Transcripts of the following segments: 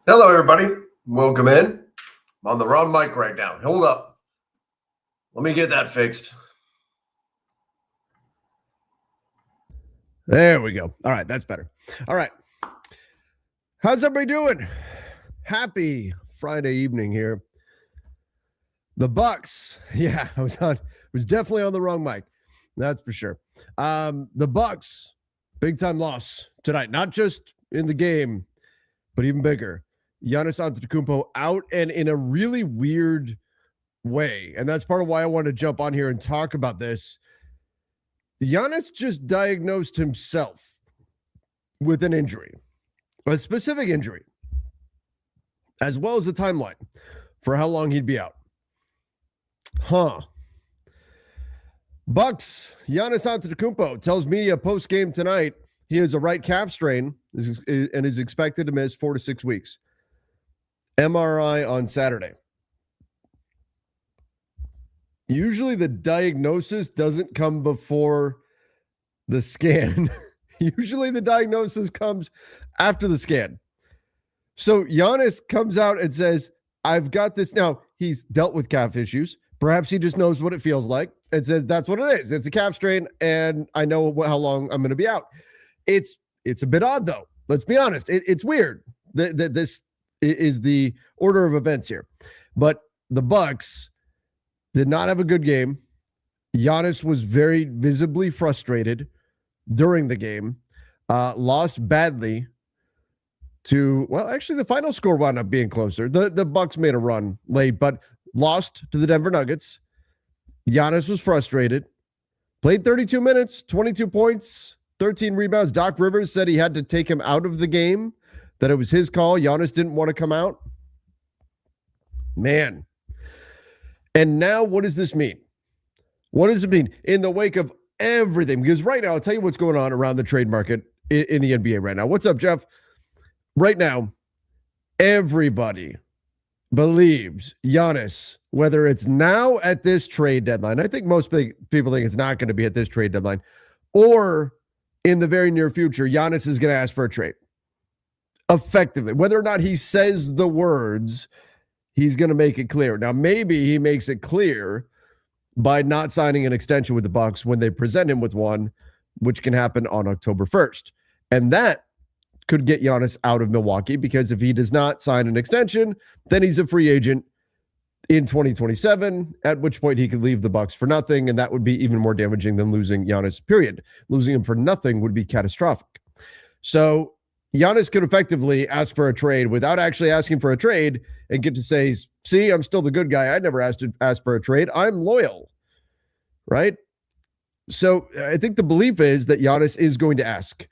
Hello, everybody. Welcome in. I'm on the wrong mic right now. Hold up. Let me get that fixed. There we go. All right, that's better. All right. How's everybody doing? Happy Friday evening here. The Bucks. Yeah, I was definitely on the wrong mic. That's for sure. The Bucks, big time loss tonight. Not just in the game, but even bigger. Giannis Antetokounmpo out and in a really weird way. And that's part of why I wanted to jump on here and talk about this. Giannis just diagnosed himself with an injury, a specific injury, as well as a timeline for how long he'd be out. Bucks, Giannis Antetokounmpo tells media post-game tonight he has a right calf strain and is expected to miss 4 to 6 weeks. MRI on Saturday. Usually the diagnosis doesn't come before the scan. Usually the diagnosis comes after the scan. So Giannis comes out and says, I've got this. Now, he's dealt with calf issues. Perhaps he just knows what it feels like and says, that's what it is. It's a calf strain, and I know how long I'm going to be out. It's a bit odd, though. Let's be honest. It's weird that this is the order of events here. But the Bucks did not have a good game. Giannis was very visibly frustrated during the game. Lost badly to, well, actually the final score wound up being closer. The Bucks made a run late, but lost to the Denver Nuggets. Giannis was frustrated. Played 32 minutes, 22 points, 13 rebounds. Doc Rivers said he had to take him out of the game, that it was his call. Giannis didn't want to come out. Man. And now what does this mean? What does it mean in the wake of everything? Because right now, I'll tell you what's going on around the trade market in the NBA right now. What's up, Jeff? Right now, everybody believes Giannis, whether it's now at this trade deadline, I think most people think it's not going to be at this trade deadline, or in the very near future, Giannis is going to ask for a trade. Effectively, whether or not he says the words, he's going to make it clear. Now, maybe he makes it clear by not signing an extension with the Bucks when they present him with one, which can happen on October 1st. And that could get Giannis out of Milwaukee, because if he does not sign an extension, then he's a free agent in 2027, at which point he could leave the Bucks for nothing, and that would be even more damaging than losing Giannis, period. Losing him for nothing would be catastrophic. So Giannis could effectively ask for a trade without actually asking for a trade and get to say, see, I'm still the good guy. I never asked for a trade. I'm loyal, right? So I think the belief is that Giannis is going to ask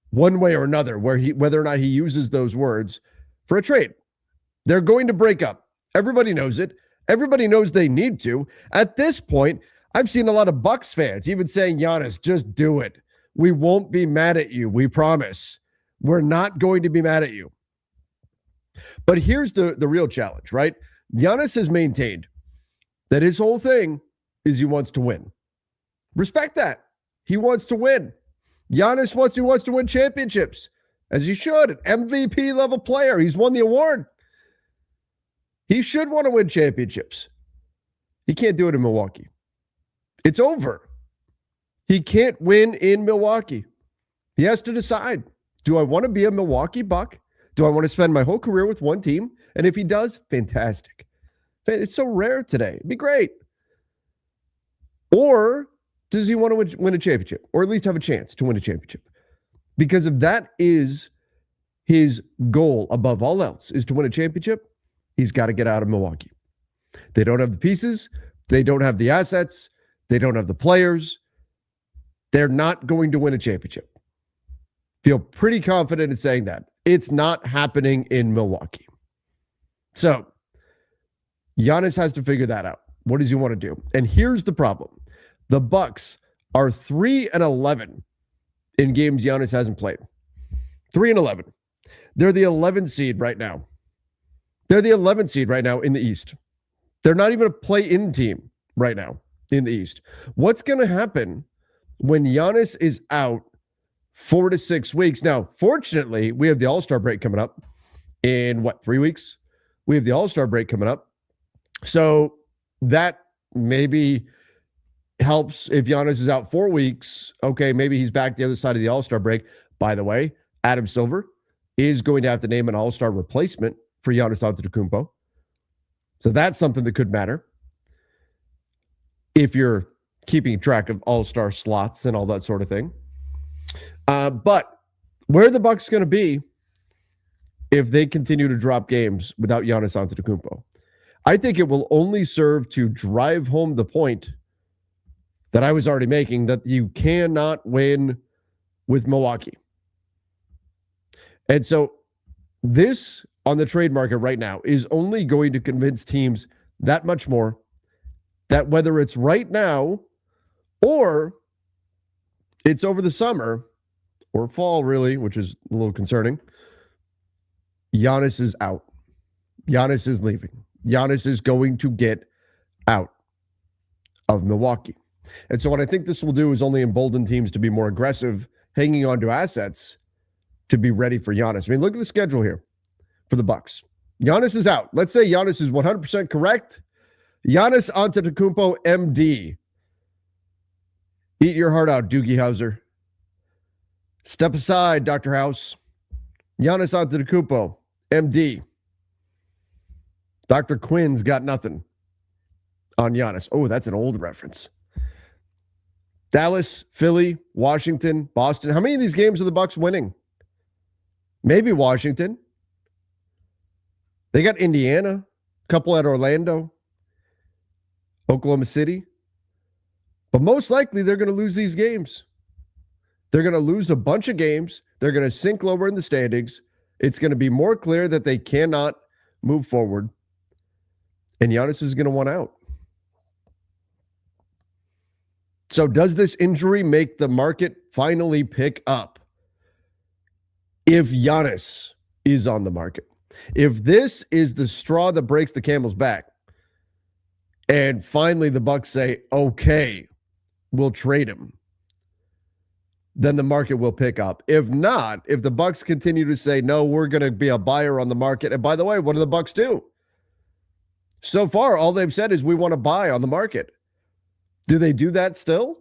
one way or another, whether or not he uses those words, for a trade. They're going to break up. Everybody knows it. Everybody knows they need to. At this point, I've seen a lot of Bucks fans even saying, Giannis, just do it. We won't be mad at you. We promise. We're not going to be mad at you. But here's the real challenge, right? Giannis has maintained that his whole thing is he wants to win. Respect that. He wants to win. Giannis wants to win championships, as he should. An MVP level player. He's won the award. He should want to win championships. He can't do it in Milwaukee. It's over. He can't win in Milwaukee. He has to decide. Do I want to be a Milwaukee Buck? Do I want to spend my whole career with one team? And if he does, fantastic. It's so rare today. It'd be great. Or does he want to win a championship, or at least have a chance to win a championship? Because if that is his goal above all else, is to win a championship, he's got to get out of Milwaukee. They don't have the pieces. They don't have the assets. They don't have the players. They're not going to win a championship. Feel pretty confident in saying that. It's not happening in Milwaukee. So Giannis has to figure that out. What does he want to do? And here's the problem. The Bucks are 3-11 in games Giannis hasn't played. 3-11. They're the 11th seed right now. They're the 11th seed right now in the East. They're not even a play-in team right now in the East. What's going to happen when Giannis is out 4 to 6 weeks? Now, fortunately, we have the All-Star break coming up. in 3 weeks? We have the All-Star break coming up. So that maybe helps if Giannis is out 4 weeks. Okay, maybe he's back the other side of the All-Star break. By the way, Adam Silver is going to have to name an All-Star replacement for Giannis Antetokounmpo. So that's something that could matter if you're keeping track of All-Star slots and all that sort of thing. But where are the Bucks going to be if they continue to drop games without Giannis Antetokounmpo? I think it will only serve to drive home the point that I was already making, that you cannot win with Milwaukee. And so this on the trade market right now is only going to convince teams that much more that whether it's right now or it's over the summer or fall, really, which is a little concerning, Giannis is out. Giannis is leaving. Giannis is going to get out of Milwaukee. And so what I think this will do is only embolden teams to be more aggressive, hanging on to assets to be ready for Giannis. I mean, look at the schedule here for the Bucks. Giannis is out. Let's say Giannis is 100% correct. Giannis Antetokounmpo, MD. Eat your heart out, Doogie Howser. Step aside, Dr. House. Giannis Antetokounmpo, MD. Dr. Quinn's got nothing on Giannis. Oh, that's an old reference. Dallas, Philly, Washington, Boston. How many of these games are the Bucks winning? Maybe Washington. They got Indiana, a couple at Orlando, Oklahoma City. But most likely they're going to lose these games. They're going to lose a bunch of games. They're going to sink lower in the standings. It's going to be more clear that they cannot move forward. And Giannis is going to want out. So does this injury make the market finally pick up if Giannis is on the market? If this is the straw that breaks the camel's back, and finally the Bucks say, okay, we'll trade him, then the market will pick up. If not, if the Bucks continue to say, no, we're going to be a buyer on the market. And by the way, what do the Bucks do? So far, all they've said is we want to buy on the market. Do they do that still?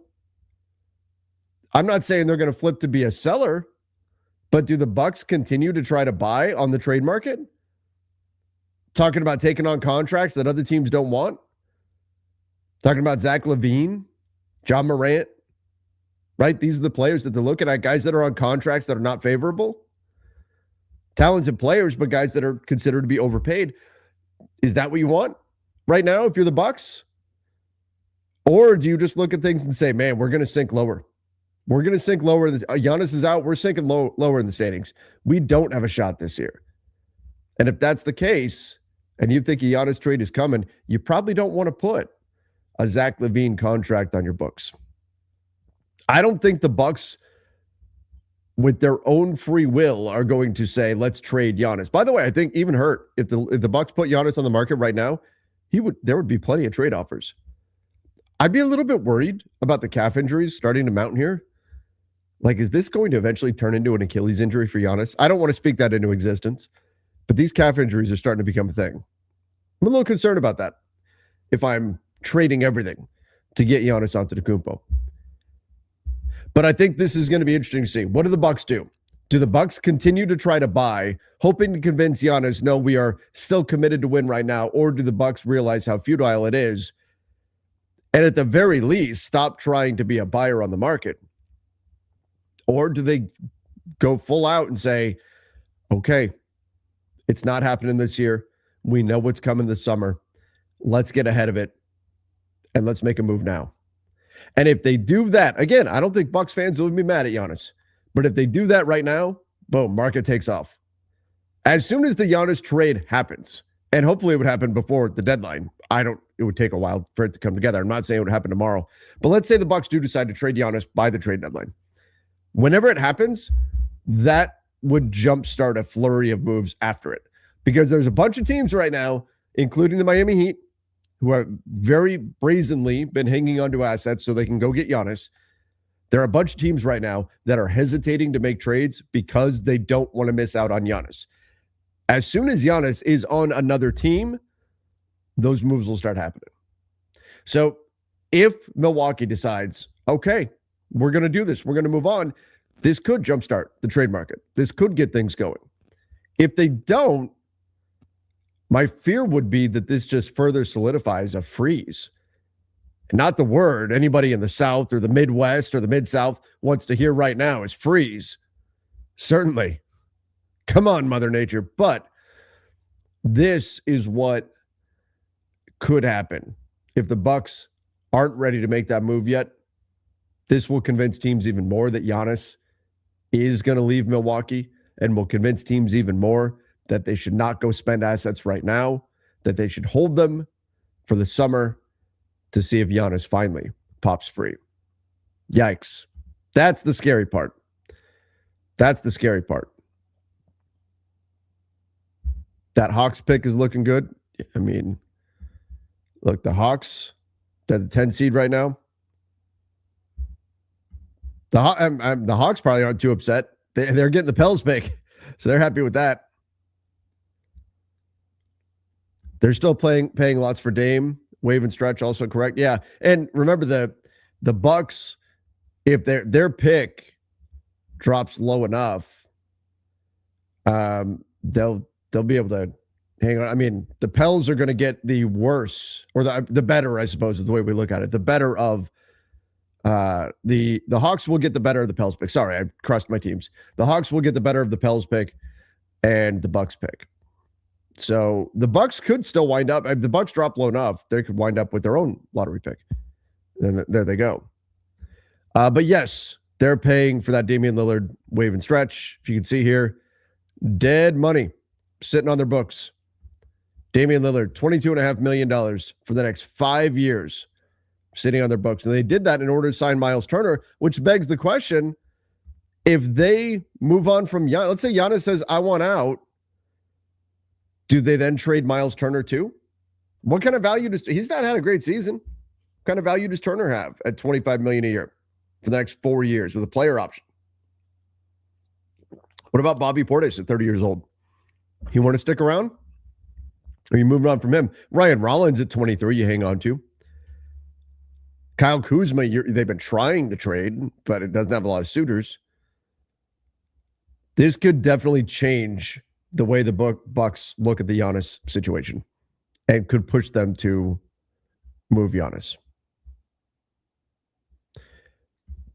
I'm not saying they're going to flip to be a seller, but do the Bucks continue to try to buy on the trade market? Talking about taking on contracts that other teams don't want? Talking about Zach LaVine, John Morant, right? These are the players that they're looking at, guys that are on contracts that are not favorable. Talented players, but guys that are considered to be overpaid. Is that what you want right now if you're the Bucks? Or do you just look at things and say, man, we're going to sink lower. We're going to sink lower. Giannis is out. We're sinking lower in the standings. We don't have a shot this year. And if that's the case, and you think a Giannis trade is coming, you probably don't want to put a Zach LaVine contract on your books. I don't think the Bucks, with their own free will, are going to say, let's trade Giannis. By the way, I think even hurt, if the Bucks put Giannis on the market right now, there would be plenty of trade offers. I'd be a little bit worried about the calf injuries starting to mount here. Like, is this going to eventually turn into an Achilles injury for Giannis? I don't want to speak that into existence, but these calf injuries are starting to become a thing. I'm a little concerned about that if I'm trading everything to get Giannis Antetokounmpo. But I think this is going to be interesting to see. What do the Bucks do? Do the Bucks continue to try to buy, hoping to convince Giannis, no, we are still committed to win right now? Or do the Bucks realize how futile it is, and at the very least, stop trying to be a buyer on the market? Or do they go full out and say, okay, it's not happening this year. We know what's coming this summer. Let's get ahead of it, and let's make a move now. And if they do that, again, I don't think Bucks fans will be mad at Giannis. But if they do that right now, boom, market takes off. As soon as the Giannis trade happens, and hopefully it would happen before the deadline. It would take a while for it to come together. I'm not saying it would happen tomorrow. But let's say the Bucks do decide to trade Giannis by the trade deadline. Whenever it happens, that would jumpstart a flurry of moves after it. Because there's a bunch of teams right now, including the Miami Heat, who have very brazenly been hanging onto assets so they can go get Giannis. There are a bunch of teams right now that are hesitating to make trades because they don't want to miss out on Giannis. As soon as Giannis is on another team, those moves will start happening. So if Milwaukee decides, okay, we're going to do this, we're going to move on, this could jumpstart the trade market. This could get things going. If they don't, my fear would be that this just further solidifies a freeze. Not the word anybody in the South or the Midwest or the Mid-South wants to hear right now is freeze. Certainly. Come on, Mother Nature. But this is what could happen. If the Bucks aren't ready to make that move yet, this will convince teams even more that Giannis is going to leave Milwaukee, and will convince teams even more that they should not go spend assets right now, that they should hold them for the summer to see if Giannis finally pops free. Yikes. That's the scary part. That's the scary part. That Hawks pick is looking good. I mean, look, the Hawks, they're the 10 seed right now. The Hawks probably aren't too upset. They're getting the Pels pick, so they're happy with that. They're still paying lots for Dame. Wave and stretch also correct. Yeah. And remember the Bucks, if their pick drops low enough, they'll be able to hang on. I mean, the Pels are going to get the worse, or the better, I suppose, is the way we look at it. The better of the Hawks will get the better of the Pels pick. Sorry, I crossed my teams. The Hawks will get the better of the Pels pick and the Bucks pick. So the Bucks could still wind up. If the Bucks drop low enough, they could wind up with their own lottery pick. And there they go. But yes, they're paying for that Damian Lillard wave and stretch. If you can see here, dead money sitting on their books. Damian Lillard, $22.5 million for the next 5 years sitting on their books. And they did that in order to sign Miles Turner, which begs the question, if they move on from Giannis, let's say Giannis says, I want out, do they then trade Miles Turner too? What kind of value does he's not had a great season? What kind of value does Turner have at $25 million a year for the next 4 years with a player option? What about Bobby Portis at 30 years old? He want to stick around? Or you moving on from him? Ryan Rollins at 23, you hang on to. Kyle Kuzma, they've been trying to trade, but it doesn't have a lot of suitors. This could definitely change the way the Bucks look at the Giannis situation and could push them to move Giannis.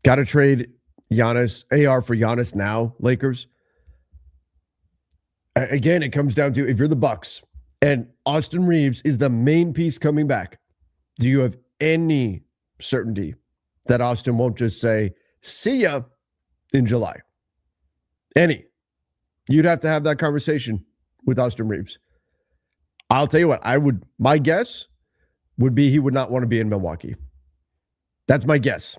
Got to trade Giannis, AR for Giannis now, Lakers. Again, it comes down to if you're the Bucks and Austin Reaves is the main piece coming back, do you have any certainty that Austin won't just say, see ya in July? Any. You'd have to have that conversation with Austin Reaves. I'll tell you what, my guess would be he would not want to be in Milwaukee. That's my guess.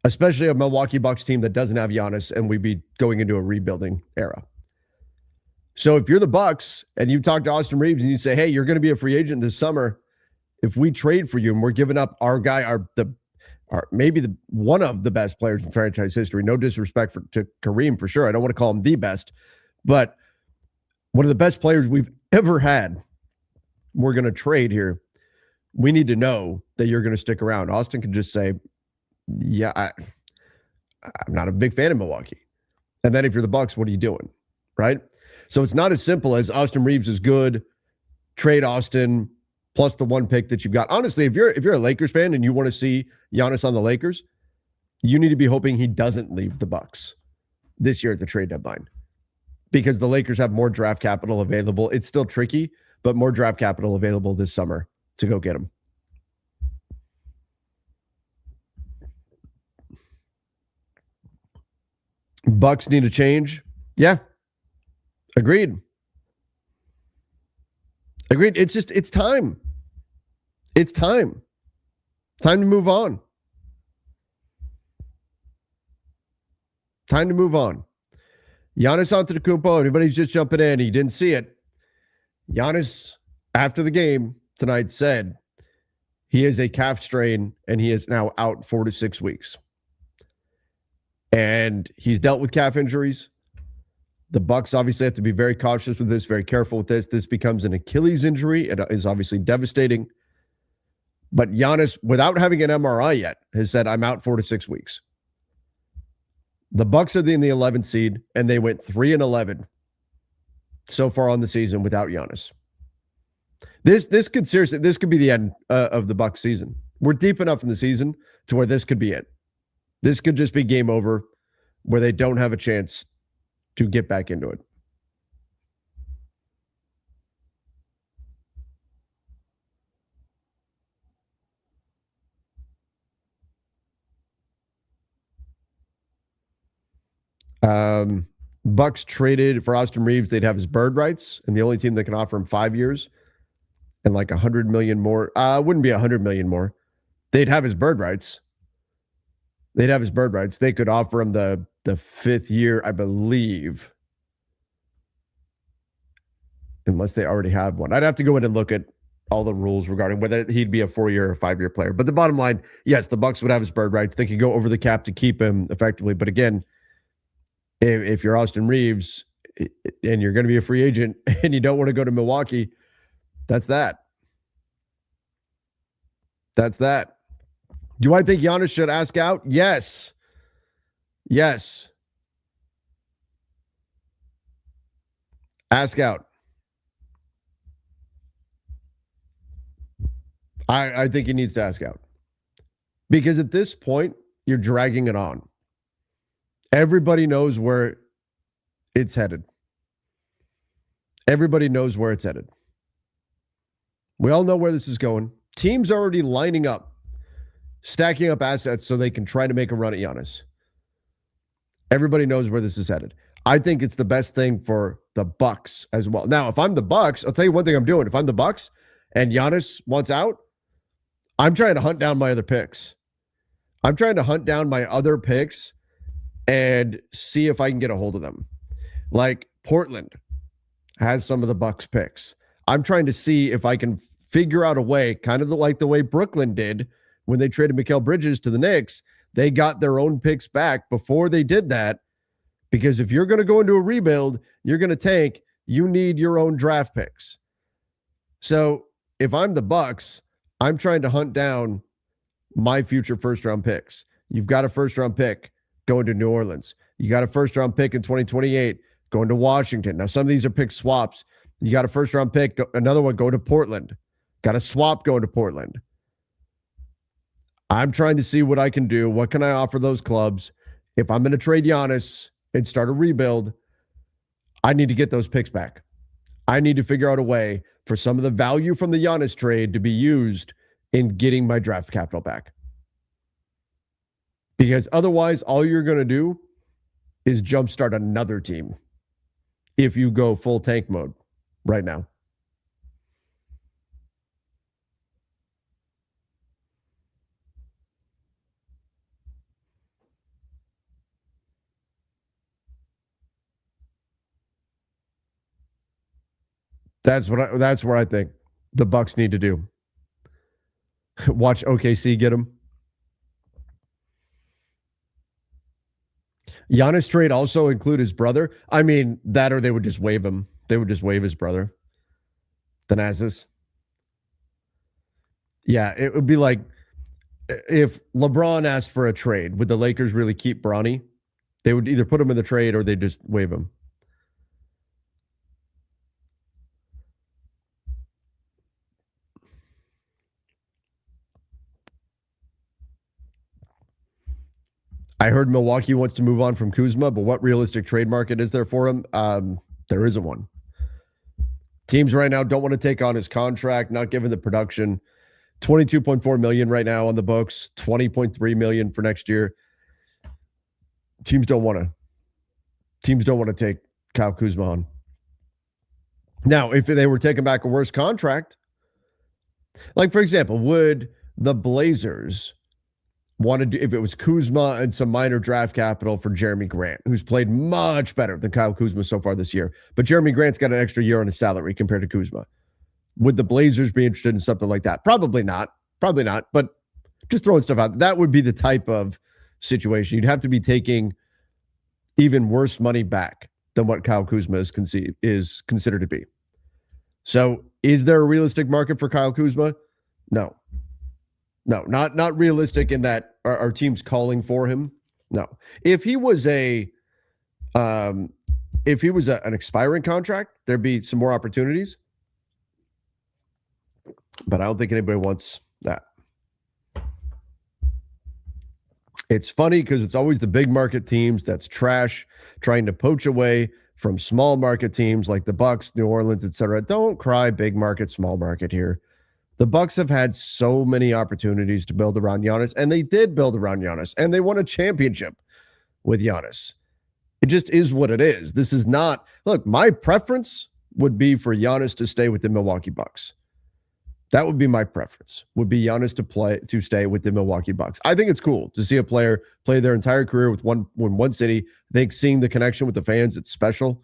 Especially a Milwaukee Bucks team that doesn't have Giannis and we'd be going into a rebuilding era. So if you're the Bucks and you talk to Austin Reaves and you say, hey, you're going to be a free agent this summer, if we trade for you and we're giving up our guy, maybe one of the best players in franchise history. No disrespect to Kareem for sure. I don't want to call him the best, but one of the best players we've ever had. We're going to trade here. We need to know that you're going to stick around. Austin can just say, yeah, I'm not a big fan of Milwaukee. And then if you're the Bucks, what are you doing? Right? So it's not as simple as Austin Reaves is good, trade Austin, plus the one pick that you've got. Honestly, if you're a Lakers fan and you want to see Giannis on the Lakers, you need to be hoping he doesn't leave the Bucks this year at the trade deadline, because the Lakers have more draft capital available. It's still tricky, but more draft capital available this summer to go get him. Bucks need a change. Yeah. Agreed. It's time. It's time. Time to move on. Time to move on. Giannis Antetokounmpo, everybody's just jumping in. He didn't see it. Giannis, after the game tonight, said he is a calf strain and he is now out 4 to 6 weeks. And he's dealt with calf injuries. The Bucks obviously have to be very cautious with this, very careful with this. This becomes an Achilles injury. It is obviously devastating. But Giannis, without having an MRI yet, has said, I'm out 4 to 6 weeks. The Bucks are in the 11th seed, and they went 3-11 so far on the season without Giannis. This could be the end of the Bucks season. We're deep enough in the season to where this could be it. This could just be game over, where they don't have a chance to get back into it. Bucks traded for Austin Reaves. They'd have his bird rights, and the only team that can offer him 5 years and like 100 million more. Wouldn't be 100 million more. They'd have his bird rights. They could offer him the 5th year, I believe, unless they already have one. I'd have to go in and look at all the rules regarding whether he'd be a 4-year or 5-year player. But the bottom line, yes, the Bucks would have his bird rights. They could go over the cap to keep him effectively. But again, if you're Austin Reaves and you're going to be a free agent and you don't want to go to Milwaukee, that's that. That's that. Do I think Giannis should ask out? Yes. Yes. Ask out. I think he needs to ask out. Because at this point, you're dragging it on. Everybody knows where it's headed. Everybody knows where it's headed. We all know where this is going. Teams are already lining up, stacking up assets so they can try to make a run at Giannis. Everybody knows where this is headed. I think it's the best thing for the Bucks as well. Now, if I'm the Bucks, I'll tell you one thing I'm doing. If I'm the Bucks and Giannis wants out, I'm trying to hunt down my other picks. And see if I can get a hold of them. Like Portland has some of the Bucks picks. I'm trying to see if I can figure out a way, kind of like the way Brooklyn did when they traded Mikal Bridges to the Knicks. They got their own picks back before they did that, because if you're going to go into a rebuild, you're going to tank, you need your own draft picks. So if I'm the Bucks, I'm trying to hunt down my future first-round picks. You've got a first-round pick going to New Orleans. You got a first-round pick in 2028 going to Washington. Now, some of these are pick swaps. You got a first-round pick, another one go to Portland. Got a swap going to Portland. I'm trying to see what I can do. What can I offer those clubs? If I'm going to trade Giannis and start a rebuild, I need to get those picks back. I need to figure out a way for some of the value from the Giannis trade to be used in getting my draft capital back. Because otherwise, all you're going to do is jumpstart another team if you go full tank mode right now. That's where I think the Bucks need to do. Watch OKC get him. Giannis trade also include his brother. I mean, that or they would just waive him. They would just waive his brother. Thanasis. Yeah, it would be like if LeBron asked for a trade, would the Lakers really keep Bronny? They would either put him in the trade or they just waive him. I heard Milwaukee wants to move on from Kuzma, but what realistic trade market is there for him? There isn't one. Teams right now don't want to take on his contract, not given the production. $22.4 million right now on the books, $20.3 million for next year. Teams don't want to take Kyle Kuzma on. Now, if they were taking back a worse contract, like for example, would the Blazers wanted to, if it was Kuzma and some minor draft capital for Jeremy Grant, who's played much better than Kyle Kuzma so far this year, but Jeremy Grant's got an extra year on his salary compared to Kuzma. Would the Blazers be interested in something like that? Probably not, but just throwing stuff out. That would be the type of situation. You'd have to be taking even worse money back than what Kyle Kuzma is considered to be. So is there a realistic market for Kyle Kuzma? No. No, not realistic in that our team's calling for him. No. If he was an expiring contract, there'd be some more opportunities. But I don't think anybody wants that. It's funny because it's always the big market teams that's trash trying to poach away from small market teams like the Bucks, New Orleans, etc. Don't cry big market, small market here. The Bucks have had so many opportunities to build around Giannis, and they did build around Giannis, and they won a championship with Giannis. It just is what it is. This is not, look, my preference would be for Giannis to stay with the Milwaukee Bucks. That would be my preference, would be Giannis to stay with the Milwaukee Bucks. I think it's cool to see a player play their entire career with one city. I think seeing the connection with the fans, it's special.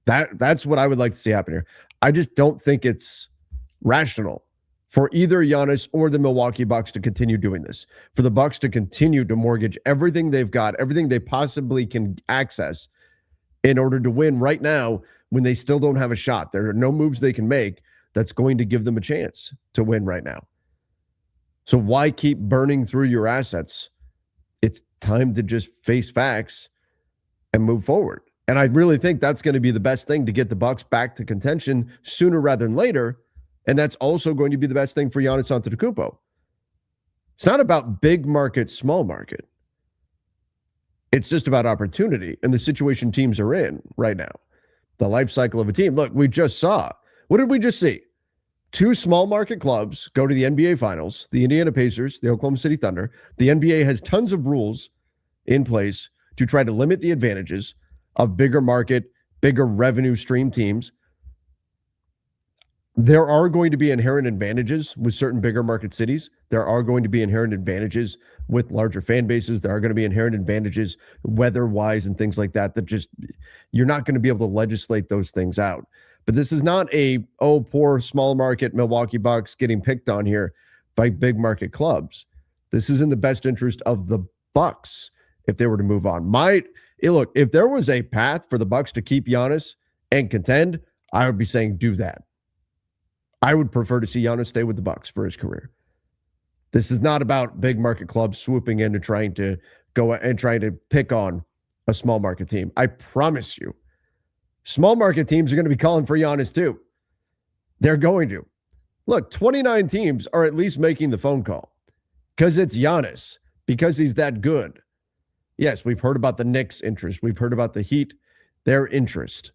That's what I would like to see happen here. I just don't think it's rational for either Giannis or the Milwaukee Bucks to continue doing this, for the Bucks to continue to mortgage everything they've got, everything they possibly can access in order to win right now when they still don't have a shot. There are no moves they can make that's going to give them a chance to win right now. So why keep burning through your assets? It's time to just face facts and move forward. And I really think that's going to be the best thing to get the Bucks back to contention sooner rather than later. And that's also going to be the best thing for Giannis Antetokounmpo. It's not about big market, small market. It's just about opportunity and the situation teams are in right now. The life cycle of a team. Look, we just saw. What did we just see? Two small market clubs go to the NBA Finals, the Indiana Pacers, the Oklahoma City Thunder. The NBA has tons of rules in place to try to limit the advantages of bigger market, bigger revenue stream teams. There are going to be inherent advantages with certain bigger market cities. There are going to be inherent advantages with larger fan bases. There are going to be inherent advantages weather-wise and things like that just, you're not going to be able to legislate those things out. But this is not poor small market Milwaukee Bucks getting picked on here by big market clubs. This is in the best interest of the Bucks if they were to move on. Look, if there was a path for the Bucks to keep Giannis and contend, I would be saying do that. I would prefer to see Giannis stay with the Bucks for his career. This is not about big market clubs swooping in and trying to pick on a small market team. I promise you, small market teams are going to be calling for Giannis too. They're going to. Look, 29 teams are at least making the phone call because it's Giannis, because he's that good. Yes, we've heard about the Knicks' interest. We've heard about the Heat, their interest.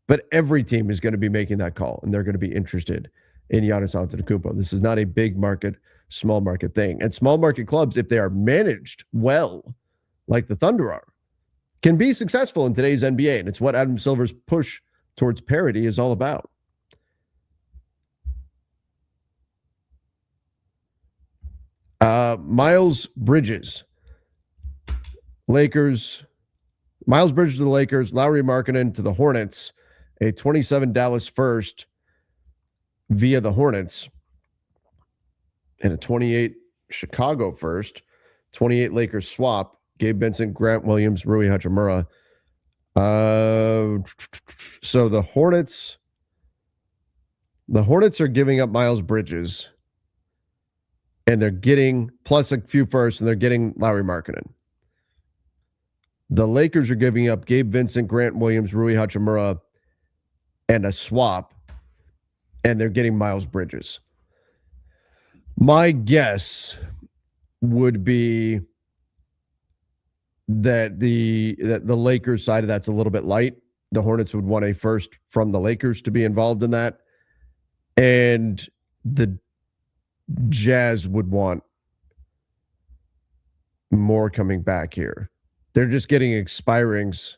But every team is going to be making that call, and they're going to be interested in Giannis Antetokounmpo. This is not a big market, small market thing. And small market clubs, if they are managed well, like the Thunder are, can be successful in today's NBA. And it's what Adam Silver's push towards parity is all about. Miles Bridges. Lakers. Miles Bridges to the Lakers. Lauri Markkanen to the Hornets. A 27 Dallas first via the Hornets. And a 28 Chicago first. 28 Lakers swap. Gabe Vincent, Grant Williams, Rui Hachimura. So the Hornets are giving up Miles Bridges. And they're getting, plus a few firsts, and they're getting Lauri Markkanen. The Lakers are giving up Gabe Vincent, Grant Williams, Rui Hachimura, and a swap. And they're getting Miles Bridges. My guess would be that the Lakers side of that's a little bit light. The Hornets would want a first from the Lakers to be involved in that. And the Jazz would want more coming back here. They're just getting expirings.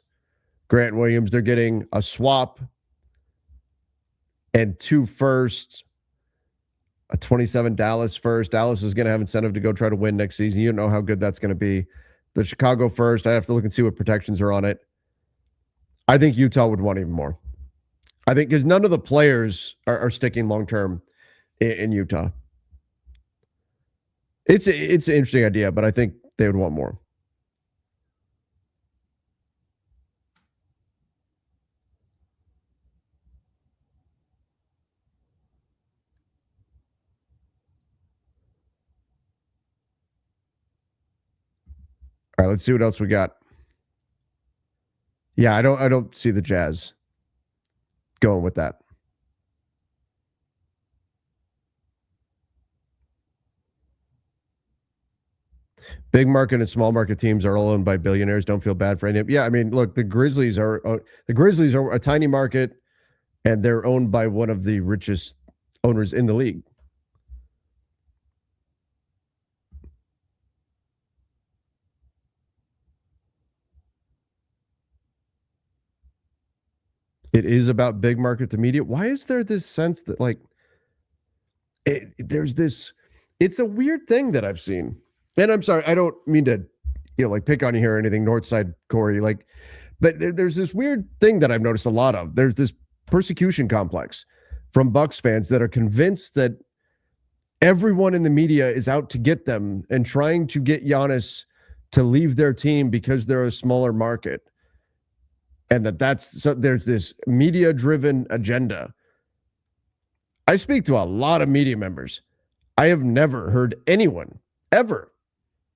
Grant Williams, they're getting a swap and 2 firsts, a 27 Dallas first. Dallas is going to have incentive to go try to win next season. You don't know how good that's going to be. The Chicago first, I have to look and see what protections are on it. I think Utah would want even more. I think because none of the players are sticking long-term in Utah. It's an interesting idea, but I think they would want more. All right, let's see what else we got. Yeah, I don't see the Jazz going with that. Big market and small market teams are all owned by billionaires. Don't feel bad for any. Yeah, I mean, look, the Grizzlies are a tiny market, and they're owned by one of the richest owners in the league. It is about big market to media. Why is there this sense that there's this? It's a weird thing that I've seen, and I'm sorry, I don't mean to, pick on you here or anything, Northside Corey, but there's this weird thing that I've noticed a lot of. There's this persecution complex from Bucks fans that are convinced that everyone in the media is out to get them and trying to get Giannis to leave their team because they're a smaller market. And there's this media-driven agenda. I speak to a lot of media members. I have never heard anyone ever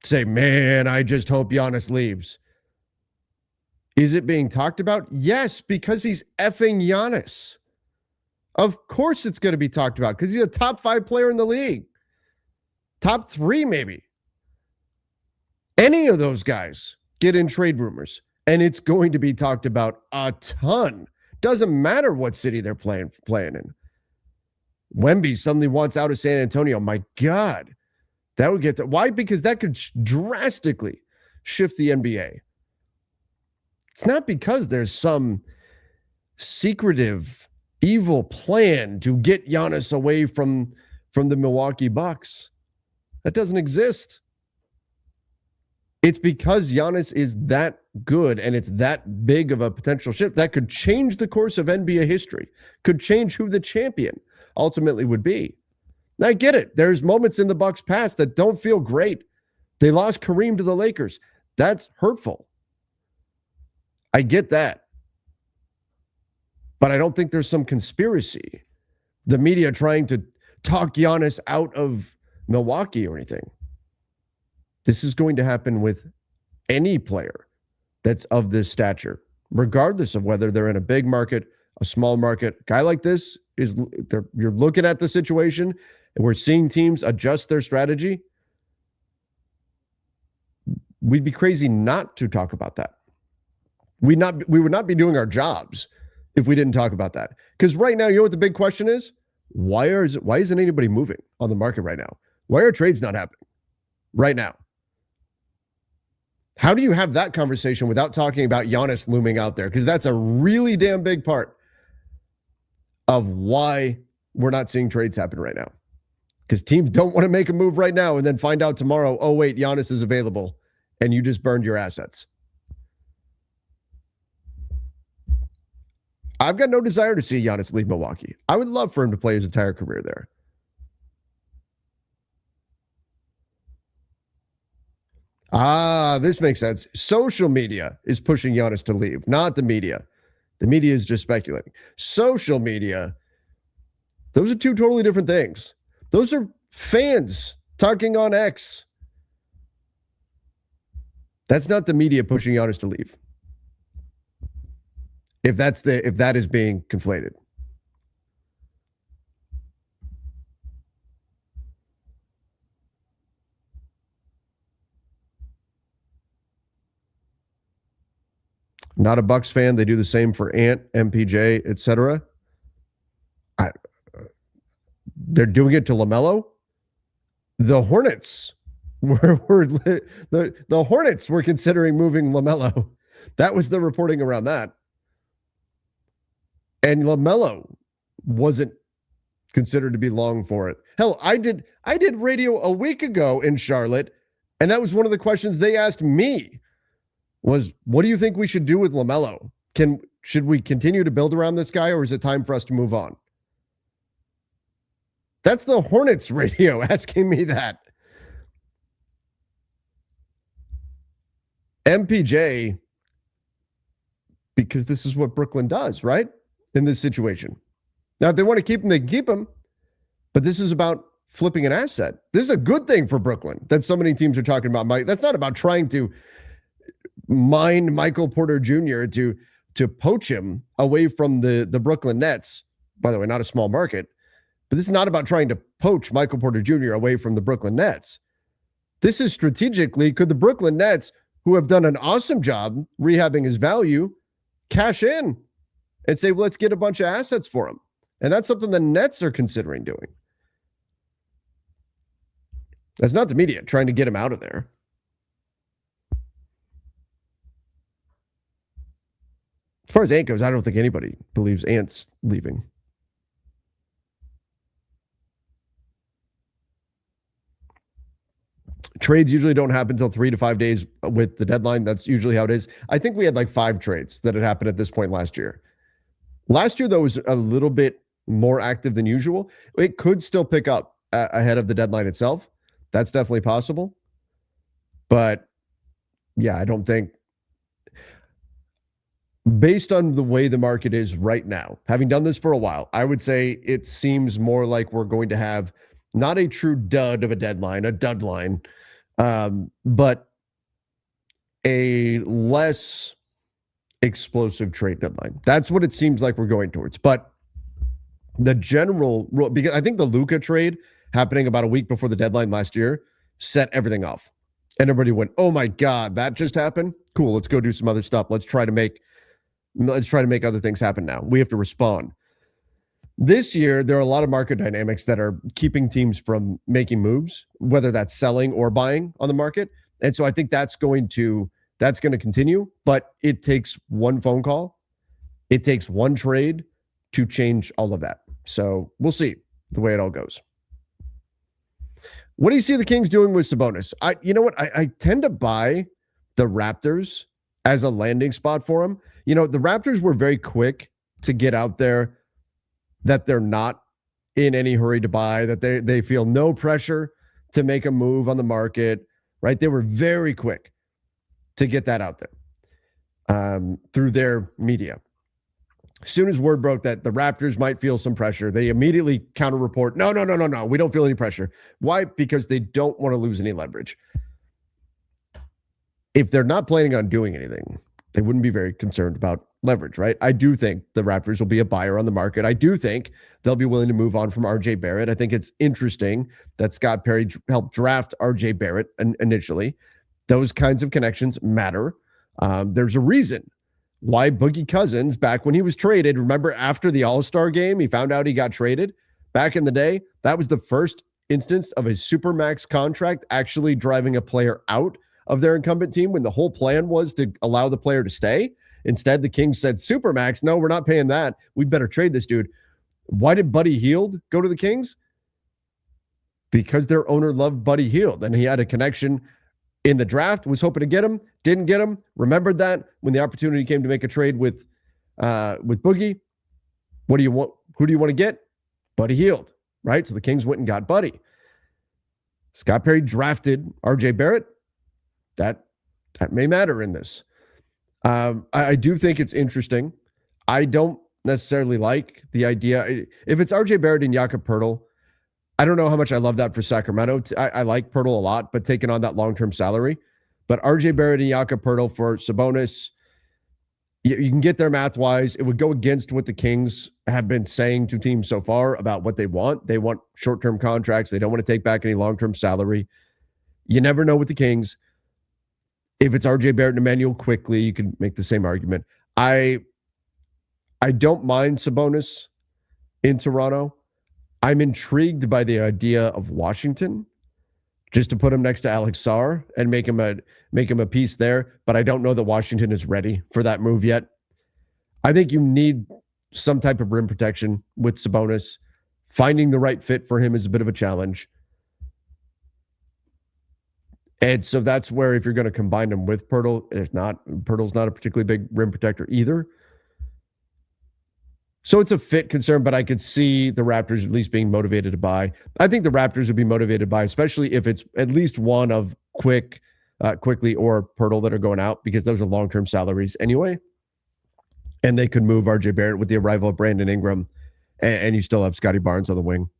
say, man, I just hope Giannis leaves. Is it being talked about? Yes, because he's effing Giannis. Of course it's going to be talked about because he's a top 5 player in the league. Top 3, maybe. Any of those guys get in trade rumors, and it's going to be talked about a ton. Doesn't matter what city they're playing in. Wemby suddenly wants out of San Antonio. My God. That would get why? Because that could drastically shift the NBA. It's not because there's some secretive, evil plan to get Giannis away from the Milwaukee Bucks. That doesn't exist. It's because Giannis is that good and it's that big of a potential shift that could change the course of NBA history, could change who the champion ultimately would be. Now, I get it. There's moments in the Bucks past that don't feel great. They lost Kareem to the Lakers. That's hurtful. I get that. But I don't think there's some conspiracy. The media trying to talk Giannis out of Milwaukee or anything. This is going to happen with any player that's of this stature, regardless of whether they're in a big market, a small market. A guy like this you're looking at the situation and we're seeing teams adjust their strategy. We'd be crazy not to talk about that. We would not be doing our jobs if we didn't talk about that. Because right now, you know what the big question is? Why isn't anybody moving on the market right now? Why are trades not happening right now? How do you have that conversation without talking about Giannis looming out there? Because that's a really damn big part of why we're not seeing trades happen right now. Because teams don't want to make a move right now and then find out tomorrow, oh, wait, Giannis is available, and you just burned your assets. I've got no desire to see Giannis leave Milwaukee. I would love for him to play his entire career there. This makes sense. Social media is pushing Giannis to leave, not the media. The media is just speculating. Social media, those are two totally different things. Those are fans talking on X. That's not the media pushing Giannis to leave. If that is being conflated. Not a Bucks fan. They do the same for Ant, MPJ, etc. They're doing it to LaMelo. The Hornets the Hornets were considering moving LaMelo. That was the reporting around that. And LaMelo wasn't considered to be long for it. Hell, I did radio a week ago in Charlotte, and that was one of the questions they asked me was, what do you think we should do with LaMelo? Should we continue to build around this guy, or is it time for us to move on? That's the Hornets radio asking me that. MPJ, because this is what Brooklyn does, right? In this situation. Now, if they want to keep him, they can keep him. But this is about flipping an asset. This is a good thing for Brooklyn that so many teams are talking about. Mike, that's not about trying to mine Michael Porter Jr. to poach him away from the Brooklyn Nets. By the way, not a small market, but this is not about trying to poach Michael Porter Jr. away from the Brooklyn Nets. This is strategically, could the Brooklyn Nets, who have done an awesome job rehabbing his value, cash in and say, well, let's get a bunch of assets for him. And that's something the Nets are considering doing. That's not the media trying to get him out of there. As far as Ant goes, I don't think anybody believes Ant's leaving. Trades usually don't happen until 3 to 5 days with the deadline. That's usually how it is. I think we had like 5 trades that had happened at this point last year. Last year, though, was a little bit more active than usual. It could still pick up ahead of the deadline itself. That's definitely possible. But yeah, I don't think, based on the way the market is right now, having done this for a while, I would say it seems more like we're going to have not a true dud of a deadline, a dud line, but a less explosive trade deadline. That's what it seems like we're going towards. But the general rule, because I think the Luka trade happening about a week before the deadline last year set everything off. And everybody went, oh my God, that just happened? Cool, let's go do some other stuff. Let's try to make other things happen now. We have to respond. This year, there are a lot of market dynamics that are keeping teams from making moves, whether that's selling or buying on the market. And so I think that's going to continue, but it takes one phone call. It takes one trade to change all of that. So we'll see the way it all goes. What do you see the Kings doing with Sabonis? You know what? I tend to buy the Raptors as a landing spot for him. You know, the Raptors were very quick to get out there that they're not in any hurry to buy, that they feel no pressure to make a move on the market, right? They were very quick to get that out there through their media. As soon as word broke that the Raptors might feel some pressure, they immediately counter report, no, we don't feel any pressure. Why? Because they don't want to lose any leverage. If they're not planning on doing anything, they wouldn't be very concerned about leverage, right? I do think the Raptors will be a buyer on the market. I do think they'll be willing to move on from RJ Barrett. I think it's interesting that Scott Perry helped draft RJ Barrett initially. Those kinds of connections matter. There's a reason why Boogie Cousins, back when he was traded, remember after the All-Star game, he found out he got traded. Back in the day, that was the first instance of a supermax contract actually driving a player out of their incumbent team when the whole plan was to allow the player to stay. Instead, the Kings said, supermax, no, we're not paying that. We better trade this dude. Why did Buddy Hield go to the Kings? Because their owner loved Buddy Hield, and he had a connection in the draft, was hoping to get him, didn't get him, remembered that when the opportunity came to make a trade with Boogie. What do you want? Who do you want to get? Buddy Hield, right? So the Kings went and got Buddy. Scott Perry drafted RJ Barrett. That may matter in this. I do think it's interesting. I don't necessarily like the idea. If it's RJ Barrett and Jakob Poeltl, I don't know how much I love that for Sacramento. I like Poeltl a lot, but taking on that long-term salary. But RJ Barrett and Jakob Poeltl for Sabonis, you can get there math-wise. It would go against what the Kings have been saying to teams so far about what they want. They want short-term contracts. They don't want to take back any long-term salary. You never know with the Kings. If it's RJ Barrett and Emmanuel quickly, you can make the same argument. I don't mind Sabonis in Toronto. I'm intrigued by the idea of Washington, just to put him next to Alex Sarr and make him a piece there. But I don't know that Washington is ready for that move yet. I think you need some type of rim protection with Sabonis. Finding the right fit for him is a bit of a challenge. And so that's where, if you're going to combine him with Poeltl, Poeltl's not a particularly big rim protector either. So it's a fit concern, but I could see the Raptors at least being motivated to buy. I think the Raptors would be motivated to buy, especially if it's at least one of Quickly or Poeltl that are going out, because those are long-term salaries anyway. And they could move RJ Barrett with the arrival of Brandon Ingram, and you still have Scotty Barnes on the wing.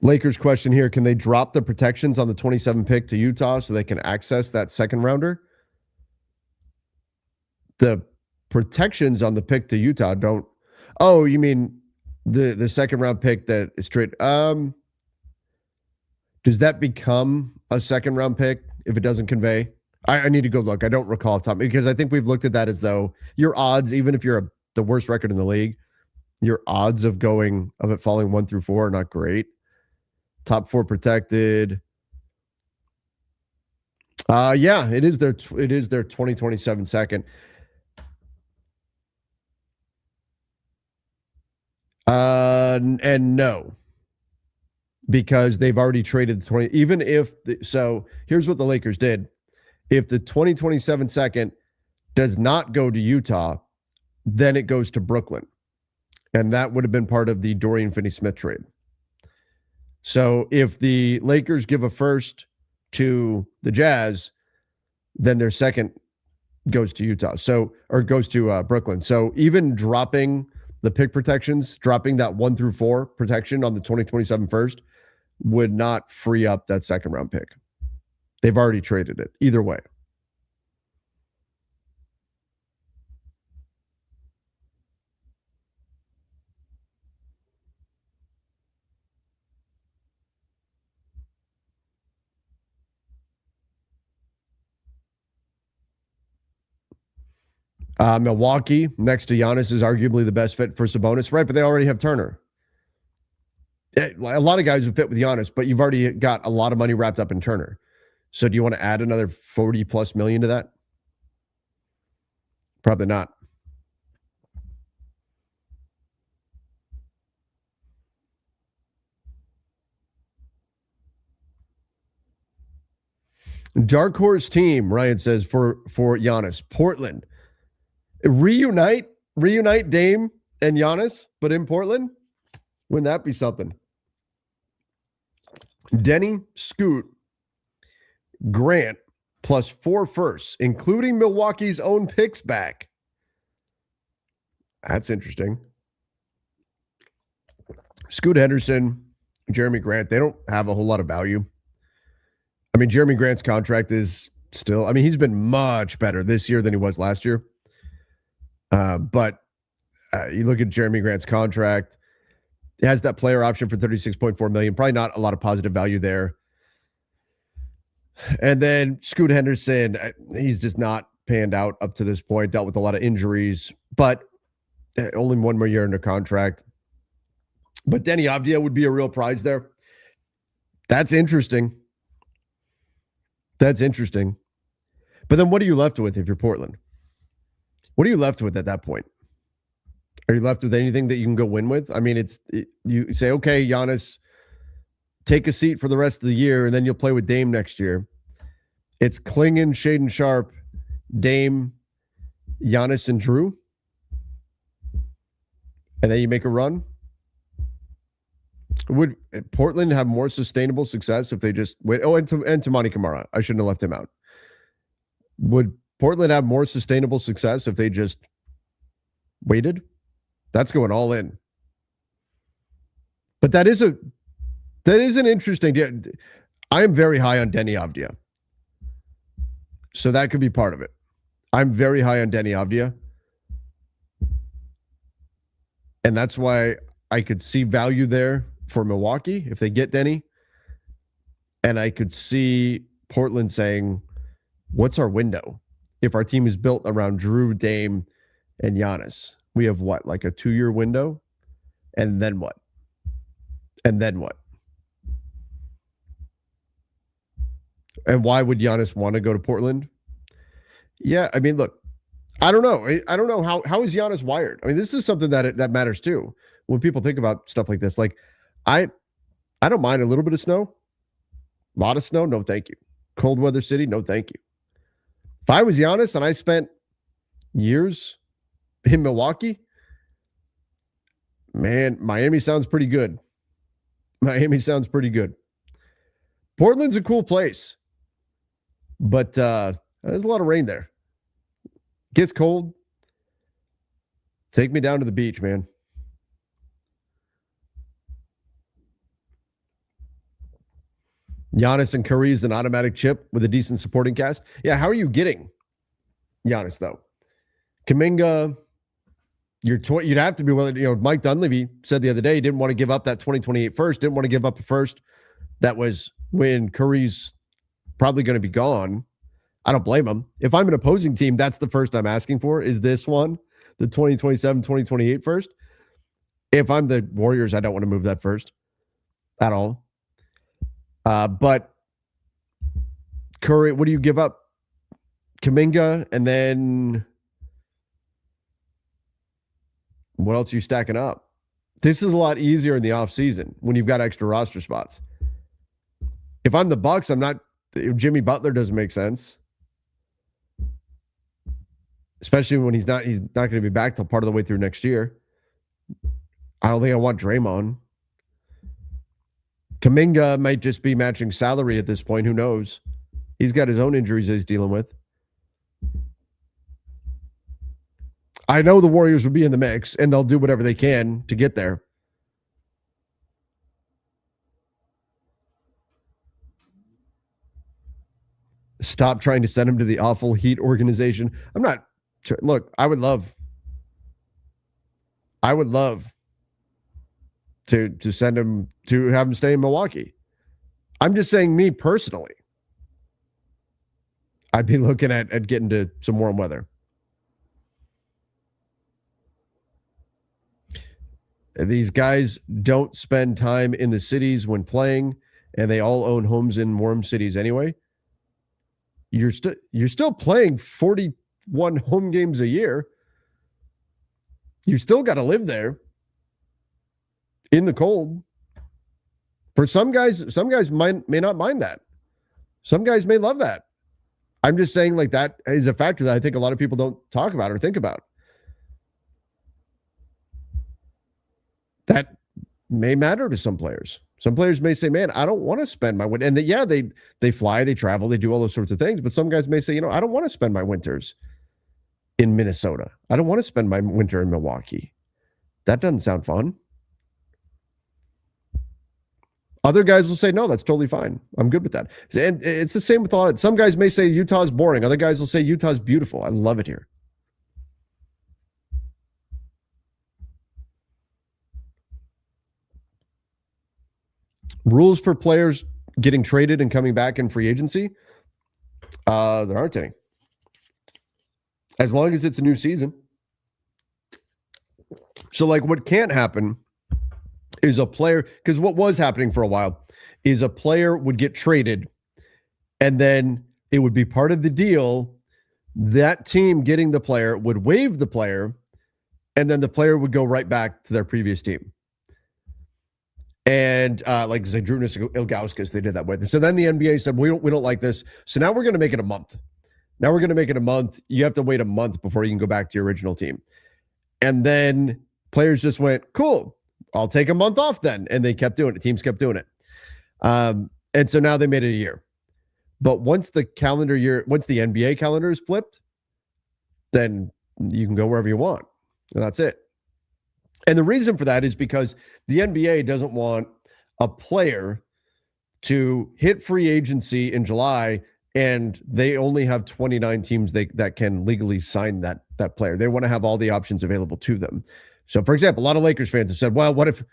Lakers question here: can they drop the protections on the 27 pick to Utah so they can access that second rounder? The protections on the pick to Utah don't. Oh, you mean the second round pick that is straight? Does that become a second round pick if it doesn't convey? I need to go look. I don't recall off top because I think we've looked at that as though your odds, even if you're the worst record in the league, your odds of it falling 1 through 4 are not great. Top 4 protected. Yeah, it is their 2027 second. And no, because they've already traded the 20. Even if so, here's what the Lakers did: if the 2027 second does not go to Utah, then it goes to Brooklyn, and that would have been part of the Dorian Finney-Smith trade. So if the Lakers give a first to the Jazz, then their second goes to Utah. Or goes to Brooklyn. So even dropping the pick protections, dropping that 1 through 4 protection on the 2027 first would not free up that second round pick. They've already traded it either way. Milwaukee next to Giannis is arguably the best fit for Sabonis, right? But they already have Turner. A lot of guys would fit with Giannis, but you've already got a lot of money wrapped up in Turner. So do you want to add another 40 plus million to that? Probably not. Dark horse team, Ryan says, for Giannis. Portland. Reunite Dame and Giannis, but in Portland? Wouldn't that be something? Denny, Scoot, Grant, plus 4 firsts, including Milwaukee's own picks back. That's interesting. Scoot Henderson, Jeremy Grant, they don't have a whole lot of value. I mean, Jeremy Grant's contract is still, he's been much better this year than he was last year. But you look at Jeremy Grant's contract, it has that player option for $36.4 million. Probably not a lot of positive value there. And then Scoot Henderson, he's just not panned out up to this point, dealt with a lot of injuries, but only 1 more year under contract. But Denny Avdia would be a real prize there. That's interesting. But then what are you left with if you're Portland? What are you left with at that point? Are you left with anything that you can go win with? You say, okay, Giannis, take a seat for the rest of the year, and then you'll play with Dame next year. It's Klingon, Shaden Sharp, Dame, Giannis, and Drew. And then you make a run. Would Portland have more sustainable success if they just wait? Oh, and Tamani Kamara. I shouldn't have left him out. Would Portland have more sustainable success if they just waited? That's going all in. But that is an interesting. I am very high on Denny Avdia, so that could be part of it. I'm very high on Denny Avdia, and that's why I could see value there for Milwaukee if they get Denny, and I could see Portland saying, "What's our window? If our team is built around Drew, Dame, and Giannis, we have what, like a 2-year window? And then what? And why would Giannis want to go to Portland? Yeah, look, I don't know. I don't know how is Giannis wired? This is something that matters too. When people think about stuff like this, like I don't mind a little bit of snow. A lot of snow, no thank you. Cold weather city, no thank you. If I was Giannis and I spent years in Milwaukee, man, Miami sounds pretty good. Portland's a cool place, but there's a lot of rain there. Gets cold. Take me down to the beach, man. Giannis and Curry is an automatic chip with a decent supporting cast. Yeah, how are you getting Giannis, though? Kuminga, you'd have to be willing. Mike Dunleavy said the other day he didn't want to give up that 2028 first, didn't want to give up a first. That was when Curry's probably going to be gone. I don't blame him. If I'm an opposing team, that's the first I'm asking for, is this one, the 2027, 2028 first. If I'm the Warriors, I don't want to move that first at all. But Curry, what do you give up? Kuminga, and then what else are you stacking up? This is a lot easier in the offseason when you've got extra roster spots. If I'm the Bucks, Jimmy Butler doesn't make sense. Especially when he's not going to be back till part of the way through next year. I don't think I want Draymond. Kuminga might just be matching salary at this point. Who knows? He's got his own injuries that he's dealing with. I know the Warriors will be in the mix, and they'll do whatever they can to get there. Stop trying to send him to the awful Heat organization. I'm not. Look, I would love to send him, to have him stay in Milwaukee. I'm just saying, me personally, I'd be looking at getting to some warm weather. These guys don't spend time in the cities when playing, and they all own homes in warm cities anyway. You're still playing 41 home games a year. You still got to live there in the cold. For some guys may not mind that. Some guys may love that. I'm just saying, like, that is a factor that I think a lot of people don't talk about or think about. That may matter to some players. Some players may say, man, I don't want to spend my winter. And they fly, they travel, they do all those sorts of things. But some guys may say, I don't want to spend my winters in Minnesota. I don't want to spend my winter in Milwaukee. That doesn't sound fun. Other guys will say, no, that's totally fine. I'm good with that. And it's the same with a lot of, some guys may say Utah's boring. Other guys will say Utah's beautiful. I love it here. Rules for players getting traded and coming back in free agency? There aren't any. As long as it's a new season. So, like, what can't happen is a player, because what was happening for a while is a player would get traded and then it would be part of the deal. That team getting the player would waive the player, and then the player would go right back to their previous team. And like Zydrunas Ilgauskas, they did that with. And so then the NBA said, we don't like this. So now we're going to make it a month. You have to wait a month before you can go back to your original team. And then players just went, cool, I'll take a month off then. And they kept doing it. Teams kept doing it. And so now they made it a year. But once the NBA calendar is flipped, then you can go wherever you want. And that's it. And the reason for that is because the NBA doesn't want a player to hit free agency in July and they only have 29 teams that can legally sign that player. They want to have all the options available to them. So, for example, a lot of Lakers fans have said, well, what if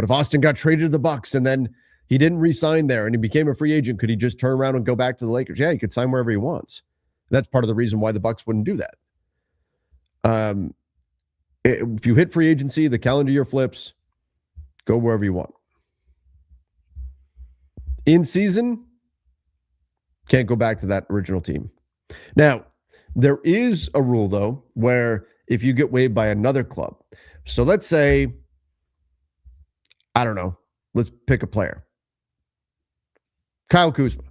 Austin got traded to the Bucks and then he didn't re-sign there and he became a free agent? Could he just turn around and go back to the Lakers? Yeah, he could sign wherever he wants. That's part of the reason why the Bucks wouldn't do that. If you hit free agency, the calendar year flips, go wherever you want. In season, can't go back to that original team. Now, there is a rule, though, where if you get waived by another club, so let's say, I don't know, let's pick a player. Kyle Kuzma.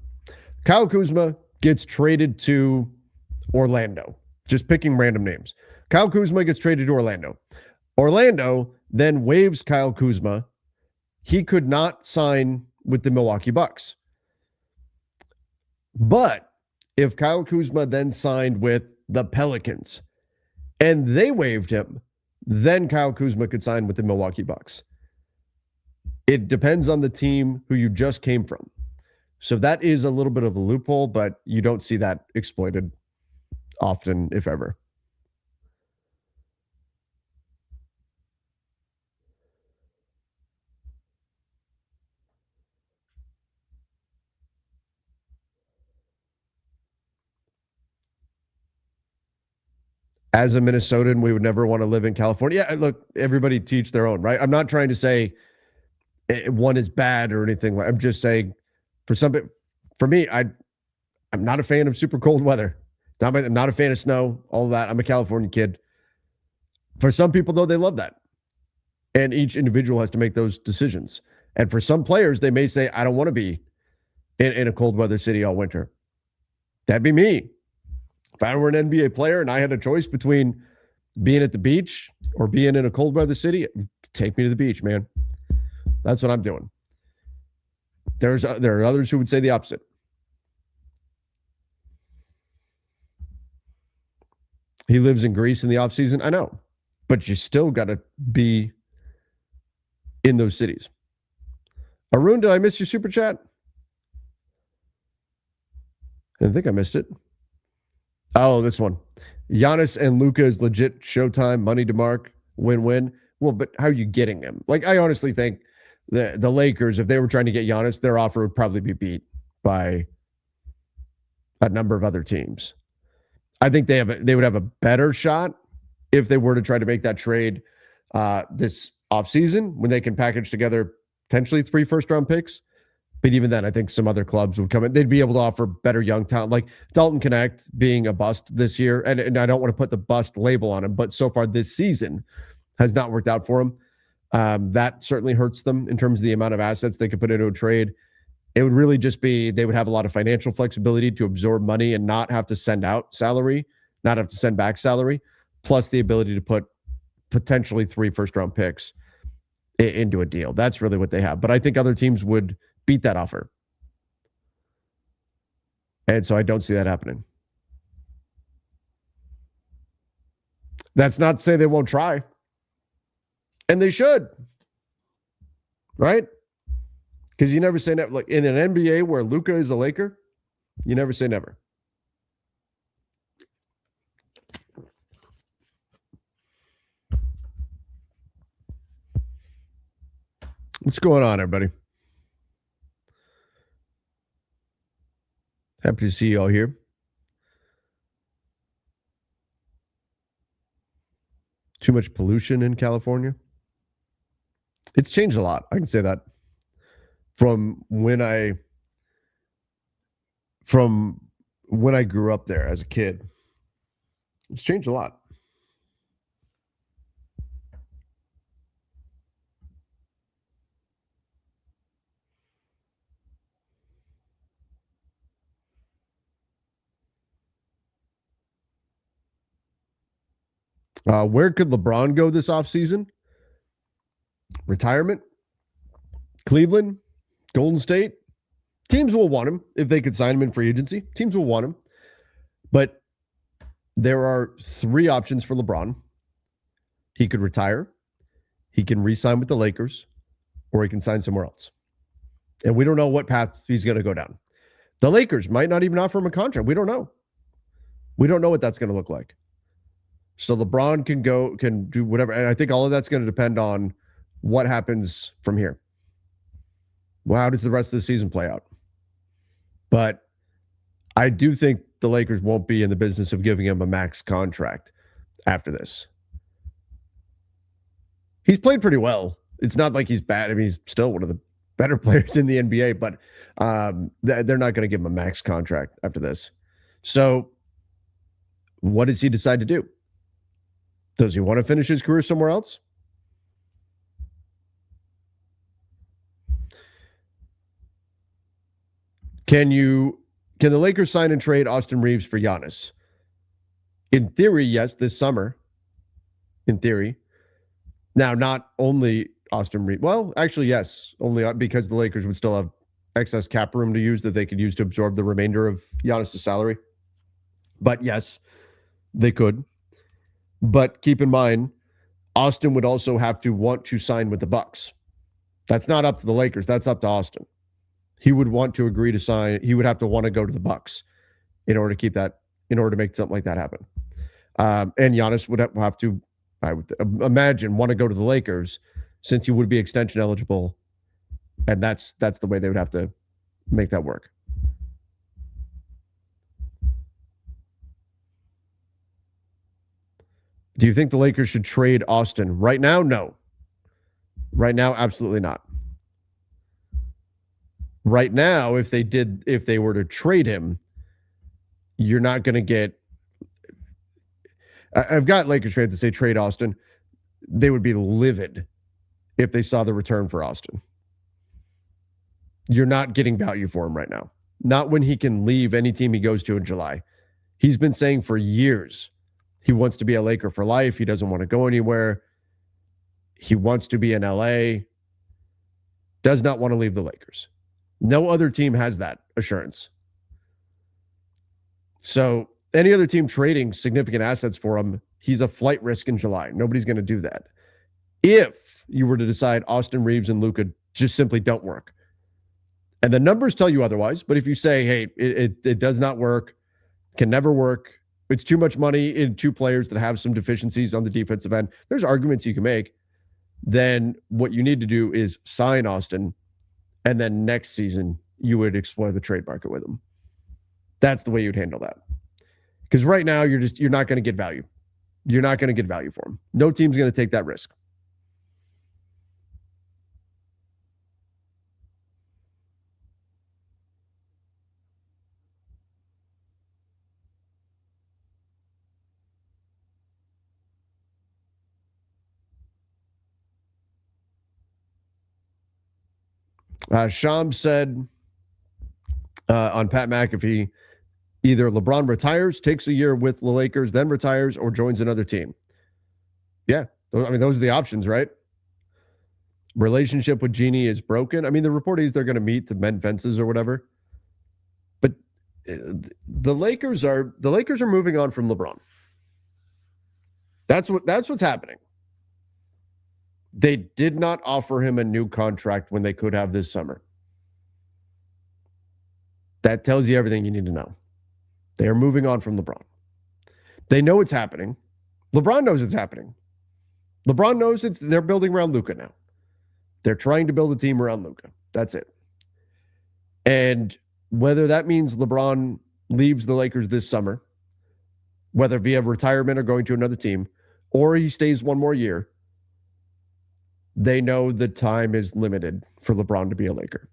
Kyle Kuzma gets traded to Orlando. Just picking random names. Kyle Kuzma gets traded to Orlando. Orlando then waives Kyle Kuzma. He could not sign with the Milwaukee Bucks. But if Kyle Kuzma then signed with the Pelicans and they waived him, then Kyle Kuzma could sign with the Milwaukee Bucks. It depends on the team who you just came from. So that is a little bit of a loophole, but you don't see that exploited often, if ever. As a Minnesotan, we would never want to live in California. Yeah, look, everybody teach their own, right? I'm not trying to say one is bad or anything. I'm just saying for me, I'm not a fan of super cold weather. I'm not a fan of snow, all of that. I'm a California kid. For some people, though, they love that. And each individual has to make those decisions. And for some players, they may say, I don't want to be in a cold weather city all winter. That'd be me. If I were an NBA player and I had a choice between being at the beach or being in a cold weather city, take me to the beach, man. That's what I'm doing. There are others who would say the opposite. He lives in Greece in the off season. I know, but you still got to be in those cities. Arun, did I miss your super chat? I think I missed it. Oh, this one. Giannis and Luka is legit Showtime, money to mark, win-win. Well, but how are you getting him? Like, I honestly think the Lakers, if they were trying to get Giannis, their offer would probably be beat by a number of other teams. I think they would have a better shot if they were to try to make that trade this offseason when they can package together potentially 3 first-round picks. But even then, I think some other clubs would come in. They'd be able to offer better young talent, like Dalton Connect being a bust this year. And I don't want to put the bust label on him, but so far this season has not worked out for him. That certainly hurts them in terms of the amount of assets they could put into a trade. It would really just be they would have a lot of financial flexibility to absorb money and not have to send out salary, not have to send back salary, plus the ability to put potentially 3 first-round picks into a deal. That's really what they have. But I think other teams would beat that offer. And so I don't see that happening. That's not to say they won't try. And they should. Right? Because you never say never. Like in an NBA where Luka is a Laker, you never say never. What's going on, everybody? Happy to see you all here. Too much pollution in California. It's changed a lot. I can say that. From when I grew up there as a kid. It's changed a lot. Where could LeBron go this offseason? Retirement? Cleveland? Golden State? Teams will want him if they could sign him in free agency. Teams will want him. But there are 3 options for LeBron. He could retire, he can re-sign with the Lakers, or he can sign somewhere else. And we don't know what path he's going to go down. The Lakers might not even offer him a contract. We don't know. We don't know what that's going to look like. So LeBron can do whatever. And I think all of that's going to depend on what happens from here. Well, how does the rest of the season play out? But I do think the Lakers won't be in the business of giving him a max contract after this. He's played pretty well. It's not like he's bad. I mean, he's still one of the better players in the NBA, but they're not going to give him a max contract after this. So what does he decide to do? Does he want to finish his career somewhere else? Can the Lakers sign and trade Austin Reaves for Giannis? In theory, yes, this summer. In theory. Now, not only Austin Reaves. Well, actually, yes. Only because the Lakers would still have excess cap room to use that they could use to absorb the remainder of Giannis' salary. But yes, they could. But keep in mind, Austin would also have to want to sign with the Bucks. That's not up to the Lakers. That's up to Austin. he would want to agree to sign. He would have to want to go to the Bucks in order to keep that, in order to make something like that happen. And Giannis would have to, I would imagine, want to go to the Lakers since he would be extension eligible. And that's the way they would have to make that work. Do you think the Lakers should trade Austin right now? No. Right now, absolutely not. Right now, if they were to trade him, you're not going to get. I've got Lakers fans to say trade Austin. They would be livid if they saw the return for Austin. You're not getting value for him right now. Not when he can leave any team he goes to in July. He's been saying for years he wants to be a Laker for life. He doesn't want to go anywhere. He wants to be in LA. Does not want to leave the Lakers. No other team has that assurance. So any other team trading significant assets for him, he's a flight risk in July. Nobody's going to do that. If you were to decide Austin Reaves and Luka just simply don't work, and the numbers tell you otherwise, but if you say, hey, it does not work, can never work, it's too much money in two players that have some deficiencies on the defensive end, there's arguments you can make, then what you need to do is sign Austin, and then next season you would explore the trade market with him. That's the way you'd handle that. Because right now you're not going to get value. You're not going to get value for him. No team's going to take that risk. Sham said on Pat McAfee, either LeBron retires, takes a year with the Lakers, then retires, or joins another team. Yeah, I mean, those are the options, right? Relationship with Jeannie is broken. I mean, the report is they're going to meet to mend fences or whatever. But the Lakers are moving on from LeBron. That's what's happening. They did not offer him a new contract when they could have this summer. That tells you everything you need to know. They are moving on from LeBron. They know it's happening. LeBron knows it's happening. LeBron knows they're building around Luka now. They're trying to build a team around Luka. That's it. And whether that means LeBron leaves the Lakers this summer, whether via retirement or going to another team, or he stays one more year, they know the time is limited for LeBron to be a Laker.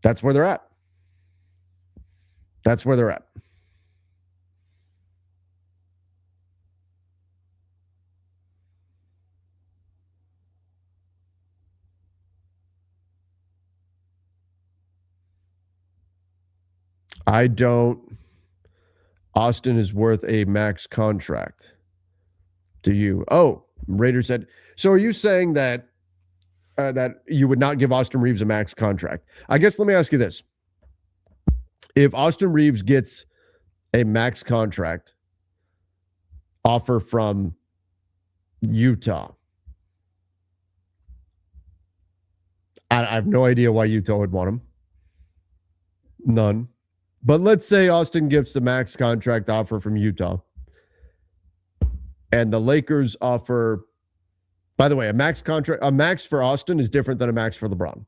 That's where they're at. That's where they're at. I don't. Austin is worth a max contract. Do you? Oh, Raider said. So are you saying that that you would not give Austin Reaves a max contract? I guess let me ask you this. If Austin Reaves gets a max contract offer from Utah, I have no idea why Utah would want him. None. But let's say Austin gets a max contract offer from Utah, and the Lakers offer, by the way, a max for Austin is different than a max for LeBron.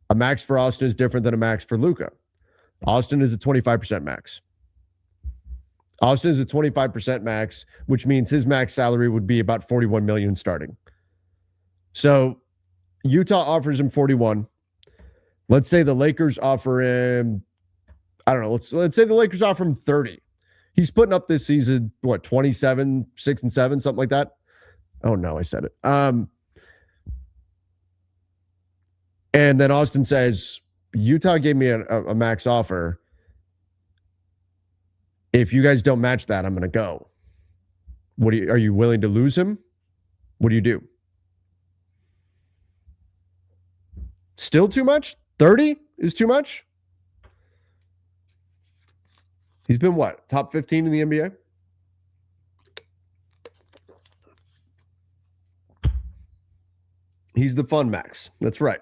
A max for Austin is different than a max for Luka. Austin is a 25% max. Austin is a 25% max, which means his max salary would be about $41 million starting. So Utah offers him 41. Let's say the Lakers offer him, I don't know, let's say the Lakers offer him 30. He's putting up this season, 27, 6 and 7, something like that. Oh no, I said it. And then Austin says, Utah gave me a max offer. If you guys don't match that, I'm going to go. Are you willing to lose him? What do you do? Still too much? 30 is too much? He's been what? Top 15 in the NBA? He's the fun max. That's right.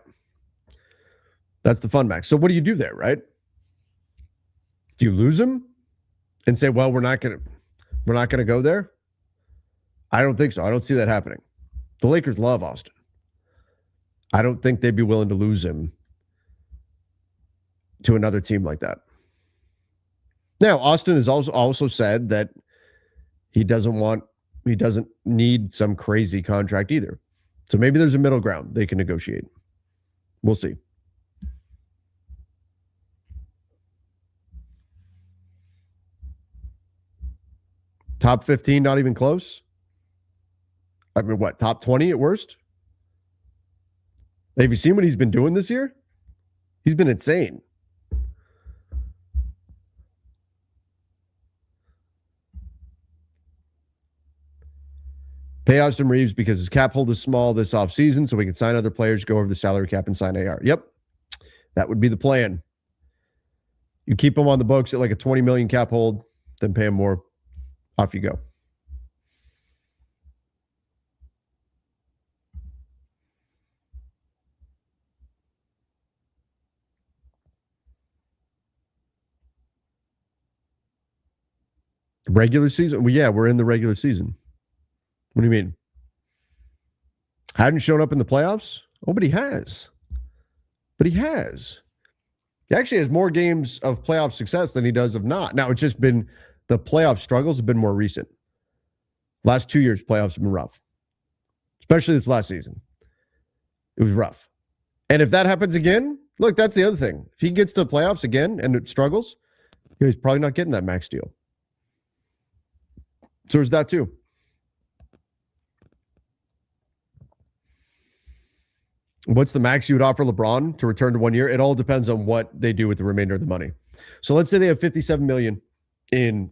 That's the fun max. So what do you do there, right? Do you lose him and say, well, we're not gonna go there? I don't think so. I don't see that happening. The Lakers love Austin. I don't think they'd be willing to lose him to another team like that. Now, Austin has also said that he doesn't need some crazy contract either. So maybe there's a middle ground they can negotiate. We'll see. Top 15, not even close? I mean, what, top 20 at worst? Have you seen what he's been doing this year? He's been insane. Pay Austin Reaves because his cap hold is small this offseason, so we can sign other players, go over the salary cap, and sign AR. Yep. That would be the plan. You keep him on the books at like a $20 million cap hold, then pay him more. Off you go. Regular season? Well, yeah, we're in the regular season. What do you mean? Hadn't shown up in the playoffs? Oh, but he has. He actually has more games of playoff success than he does of not. Now, it's just been the playoff struggles have been more recent. Last 2 years, playoffs have been rough, especially this last season. It was rough. And if that happens again, look, that's the other thing. If he gets to the playoffs again and it struggles, he's probably not getting that max deal. So there's that too. What's the max you would offer LeBron to return to 1 year? It all depends on what they do with the remainder of the money. So let's say they have $57 million in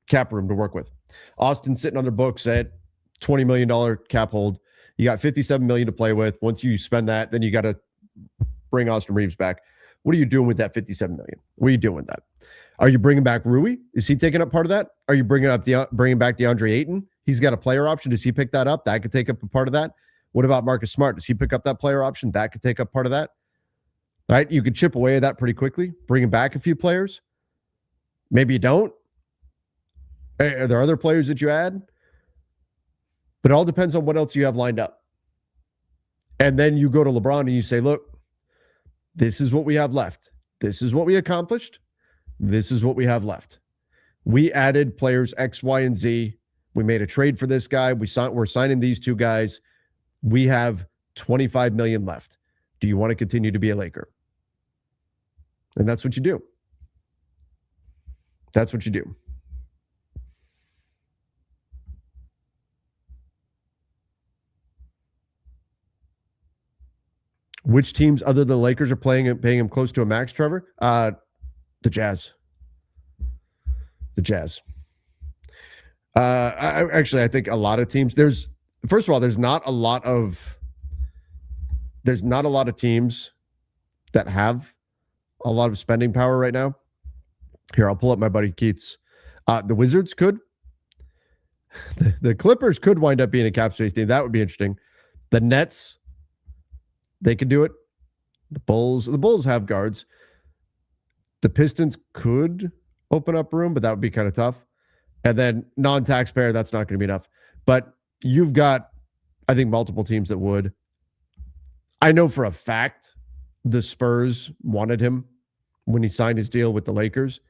cap room to work with. Austin's sitting on their books at $20 million cap hold. You got $57 million to play with. Once you spend that, then you got to bring Austin Reaves back. What are you doing with that $57 million? What are you doing with that? Are you bringing back Rui? Is he taking up part of that? Are you bringing back DeAndre Ayton? He's got a player option. Does he pick that up? That could take up a part of that. What about Marcus Smart? Does he pick up that player option? That could take up part of that. Right? You could chip away at that pretty quickly, bringing back a few players. Maybe you don't. Are there other players that you add? But it all depends on what else you have lined up. And then you go to LeBron and you say, look, this is what we have left. This is what we accomplished. This is what we have left. We added players X, Y, and Z. We made a trade for this guy. We're signing these two guys. We have $25 million left. Do you want to continue to be a Laker? And that's what you do. That's what you do. Which teams other than the Lakers are paying him close to a max, Trevor? The Jazz. The Jazz. I think a lot of teams. First of all, there's not a lot of teams that have a lot of spending power right now. Here, I'll pull up my buddy Keats. The Wizards could. The Clippers could wind up being a cap space team. That would be interesting. The Nets, they could do it. The Bulls have guards. The Pistons could open up room, but that would be kind of tough. And then non-taxpayer, that's not going to be enough. But you've got, I think, multiple teams that would. I know for a fact the Spurs wanted him when he signed his deal with the Lakers.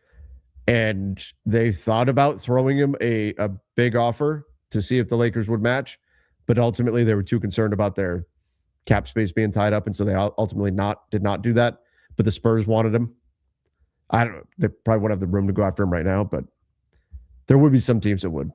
And they thought about throwing him a big offer to see if the Lakers would match. But ultimately, they were too concerned about their cap space being tied up. And so they ultimately did not do that. But the Spurs wanted him. I don't know. They probably wouldn't have the room to go after him right now, but there would be some teams that would.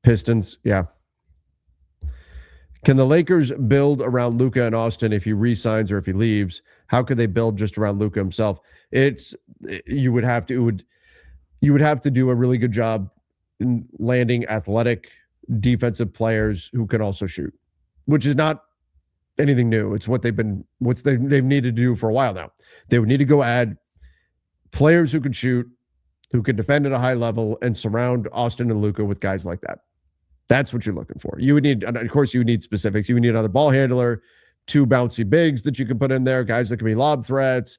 Pistons, yeah. Can the Lakers build around Luka and Austin if he re-signs or if he leaves? How could they build just around Luka himself? You would have to do a really good job in landing athletic defensive players who can also shoot, which is not anything new. It's what they've needed to do for a while now. They would need to go add players who can shoot, who can defend at a high level, and surround Austin and Luka with guys like that. That's what you're looking for. You would need, of course, you would need specifics. You would need another ball handler, 2 bouncy bigs that you can put in there, guys that can be lob threats,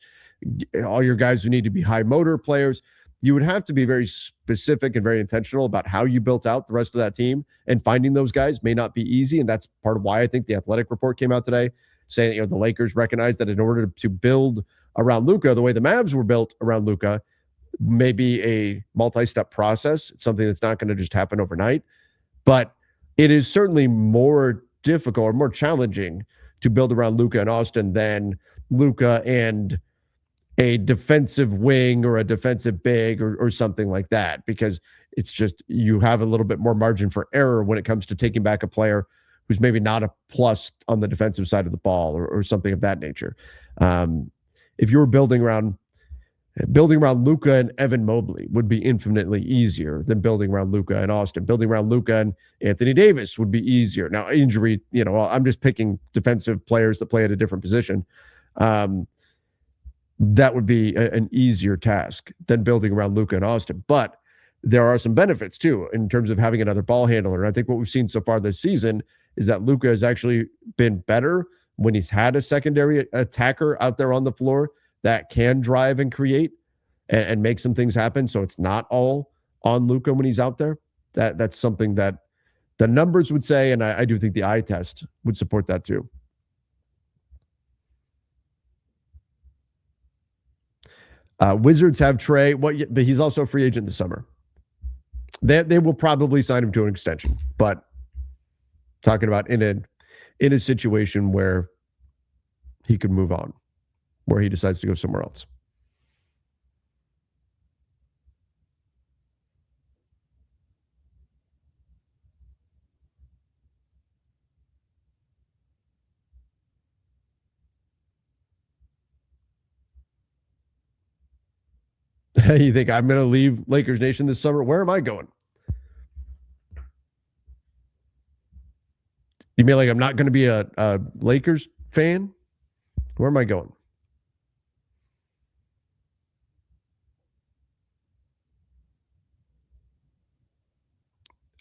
all your guys who need to be high motor players. You would have to be very specific and very intentional about how you built out the rest of that team, and finding those guys may not be easy. And that's part of why I think the Athletic report came out today saying that, the Lakers recognize that in order to build around Luka the way the Mavs were built around Luka, may be a multi-step process. It's something that's not going to just happen overnight, but it is certainly more difficult or more challenging to build around Luka and Austin than Luka and a defensive wing or a defensive big or something like that, because it's just, you have a little bit more margin for error when it comes to taking back a player who's maybe not a plus on the defensive side of the ball or something of that nature. If you were building around Luka and Evan Mobley would be infinitely easier than building around Luka and Austin. Building around Luka and Anthony Davis would be easier. Now, injury, I'm just picking defensive players that play at a different position. That would be an easier task than building around Luka and Austin. But there are some benefits too in terms of having another ball handler. And I think what we've seen so far this season is that Luka has actually been better when he's had a secondary attacker out there on the floor that can drive and create and make some things happen. So it's not all on Luka when he's out there. That's something that the numbers would say, and I do think the eye test would support that too. Wizards have Trey, but he's also a free agent this summer. They will probably sign him to an extension, but talking about in a situation where he could move on, where he decides to go somewhere else. You think I'm going to leave Lakers Nation this summer? Where am I going? You mean like I'm not going to be a Lakers fan? Where am I going?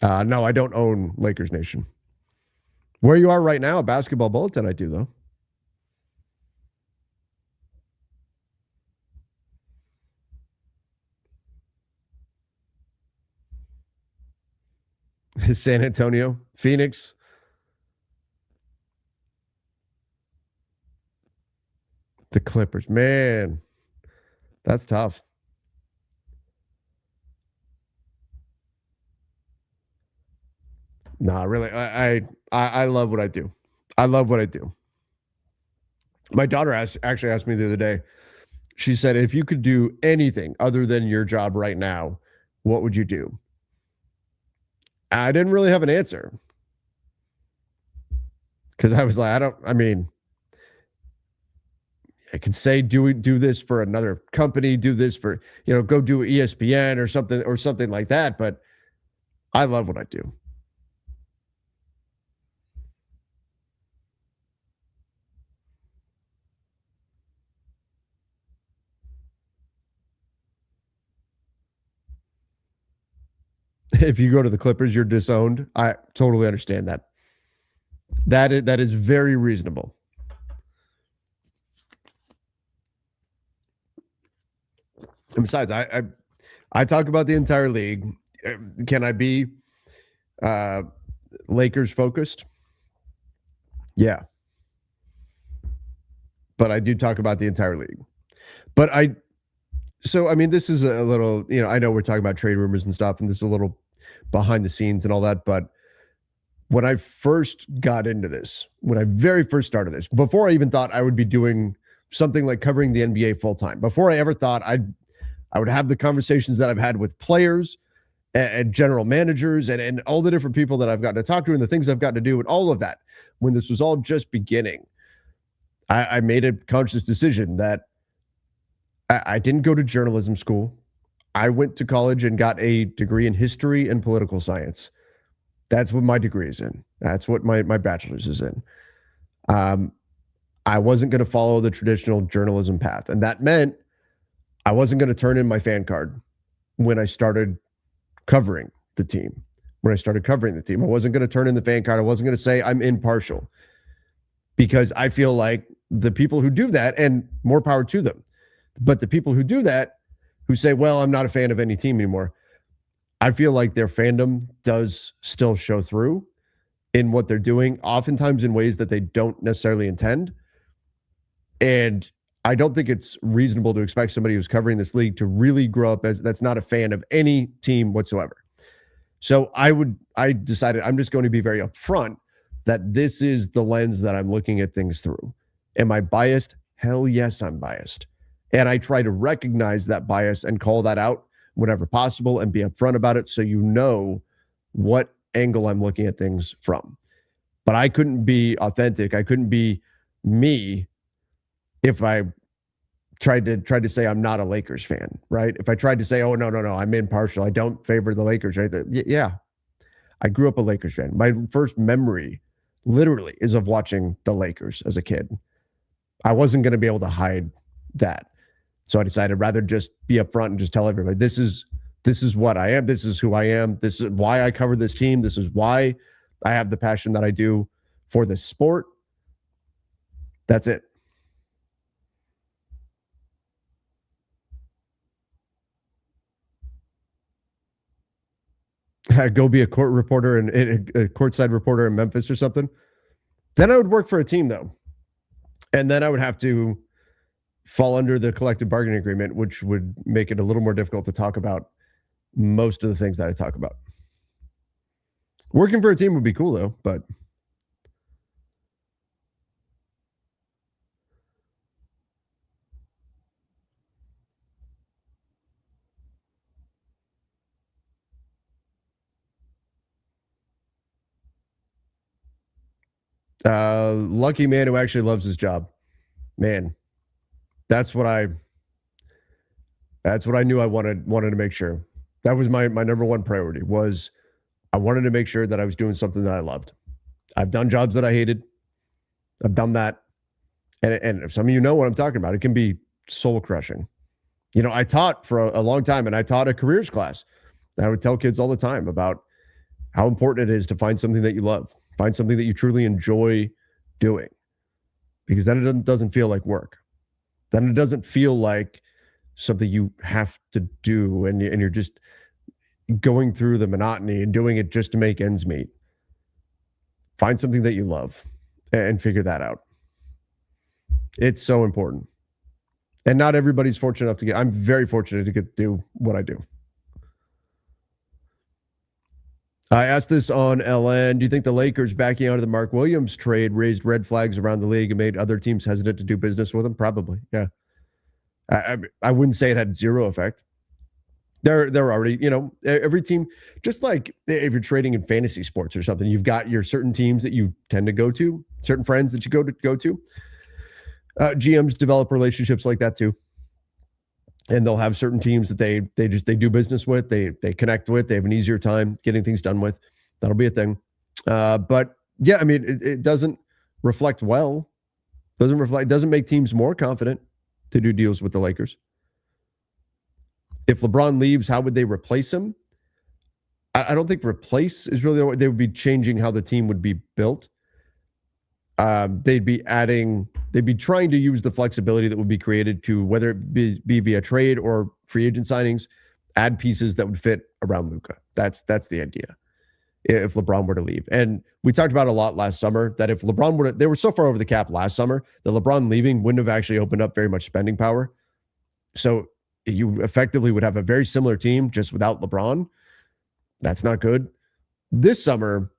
No, I don't own Lakers Nation. Where you are right now, a basketball bulletin, I do, though. San Antonio, Phoenix. The Clippers. Man, that's tough. Nah, really, I love what I do. I love what I do. My daughter actually asked me the other day. She said, if you could do anything other than your job right now, what would you do? I didn't really have an answer because I was like, I could say do this for another company, do this for, go do ESPN or something like that. But I love what I do. If you go to the Clippers, you're disowned. I totally understand that. That is very reasonable. And besides, I talk about the entire league. Can I be Lakers focused? Yeah. But I do talk about the entire league. But this is a little, I know we're talking about trade rumors and stuff, and this is a little behind the scenes and all that. But when I first got into this, when I very first started this, before I even thought I would be doing something like covering the NBA full time, before I ever thought I would have the conversations that I've had with players and general managers and all the different people that I've gotten to talk to and the things I've gotten to do and all of that, when this was all just beginning, I made a conscious decision that I didn't go to journalism school. I went to college and got a degree in history and political science. That's what my degree is in. That's what my bachelor's is in. I wasn't going to follow the traditional journalism path. And that meant I wasn't going to turn in my fan card when I started covering the team. I wasn't going to turn in the fan card. I wasn't going to say I'm impartial, because I feel like the people who do that, and more power to them, but the people who do that, who say, well, I'm not a fan of any team anymore, I feel like their fandom does still show through in what they're doing, oftentimes in ways that they don't necessarily intend. And I don't think it's reasonable to expect somebody who's covering this league to really grow up as that's not a fan of any team whatsoever. So I decided I'm just going to be very upfront that this is the lens that I'm looking at things through. Am I biased? Hell yes, I'm biased. And I try to recognize that bias and call that out whenever possible and be upfront about it, so you know what angle I'm looking at things from. But I couldn't be authentic. I couldn't be me if I tried to say I'm not a Lakers fan, right? If I tried to say, oh, no, I'm impartial, I don't favor the Lakers, right? Yeah, I grew up a Lakers fan. My first memory literally is of watching the Lakers as a kid. I wasn't going to be able to hide that. So I decided rather just be upfront and just tell everybody, this is what I am. This is who I am. This is why I cover this team. This is why I have the passion that I do for this sport. That's it. Go be a court reporter and a courtside reporter in Memphis or something. Then I would work for a team, though. And then I would have to fall under the collective bargaining agreement, which would make it a little more difficult to talk about most of the things that I talk about. Working for a team would be cool, though, but lucky man who actually loves his job. Man, that's what I knew I wanted to make sure. That was my number one priority, was I wanted to make sure that I was doing something that I loved. I've done jobs that I hated. I've done that. And if some of you know what I'm talking about, it can be soul crushing. You know, I taught for a long time, and I taught a careers class. I would tell kids all the time about how important it is to find something that you love, find something that you truly enjoy doing, because then it doesn't feel like work. Then it doesn't feel like something you have to do, and you're just going through the monotony and doing it just to make ends meet. Find something that you love and figure that out. It's so important. And not everybody's fortunate enough to I'm very fortunate to get to do what I do. I asked this on LN. Do you think the Lakers backing out of the Mark Williams trade raised red flags around the league and made other teams hesitant to do business with him? Probably, yeah. I wouldn't say it had zero effect. They're already, every team, just like if you're trading in fantasy sports or something, you've got your certain teams that you tend to go to, certain friends that you go to. GMs develop relationships like that too. And they'll have certain teams that they do business with, they connect with, they have an easier time getting things done with. That'll be a thing. But yeah, I mean, it doesn't reflect well. Doesn't make teams more confident to do deals with the Lakers. If LeBron leaves, how would they replace him? I don't think replace is really the way. They would be changing how the team would be built. They'd be trying to use the flexibility that would be created to, whether it be via trade or free agent signings, add pieces that would fit around Luka. That's the idea. If LeBron were to leave. And we talked about a lot last summer that if LeBron they were so far over the cap last summer that LeBron leaving wouldn't have actually opened up very much spending power. So you effectively would have a very similar team just without LeBron. That's not good. This summer,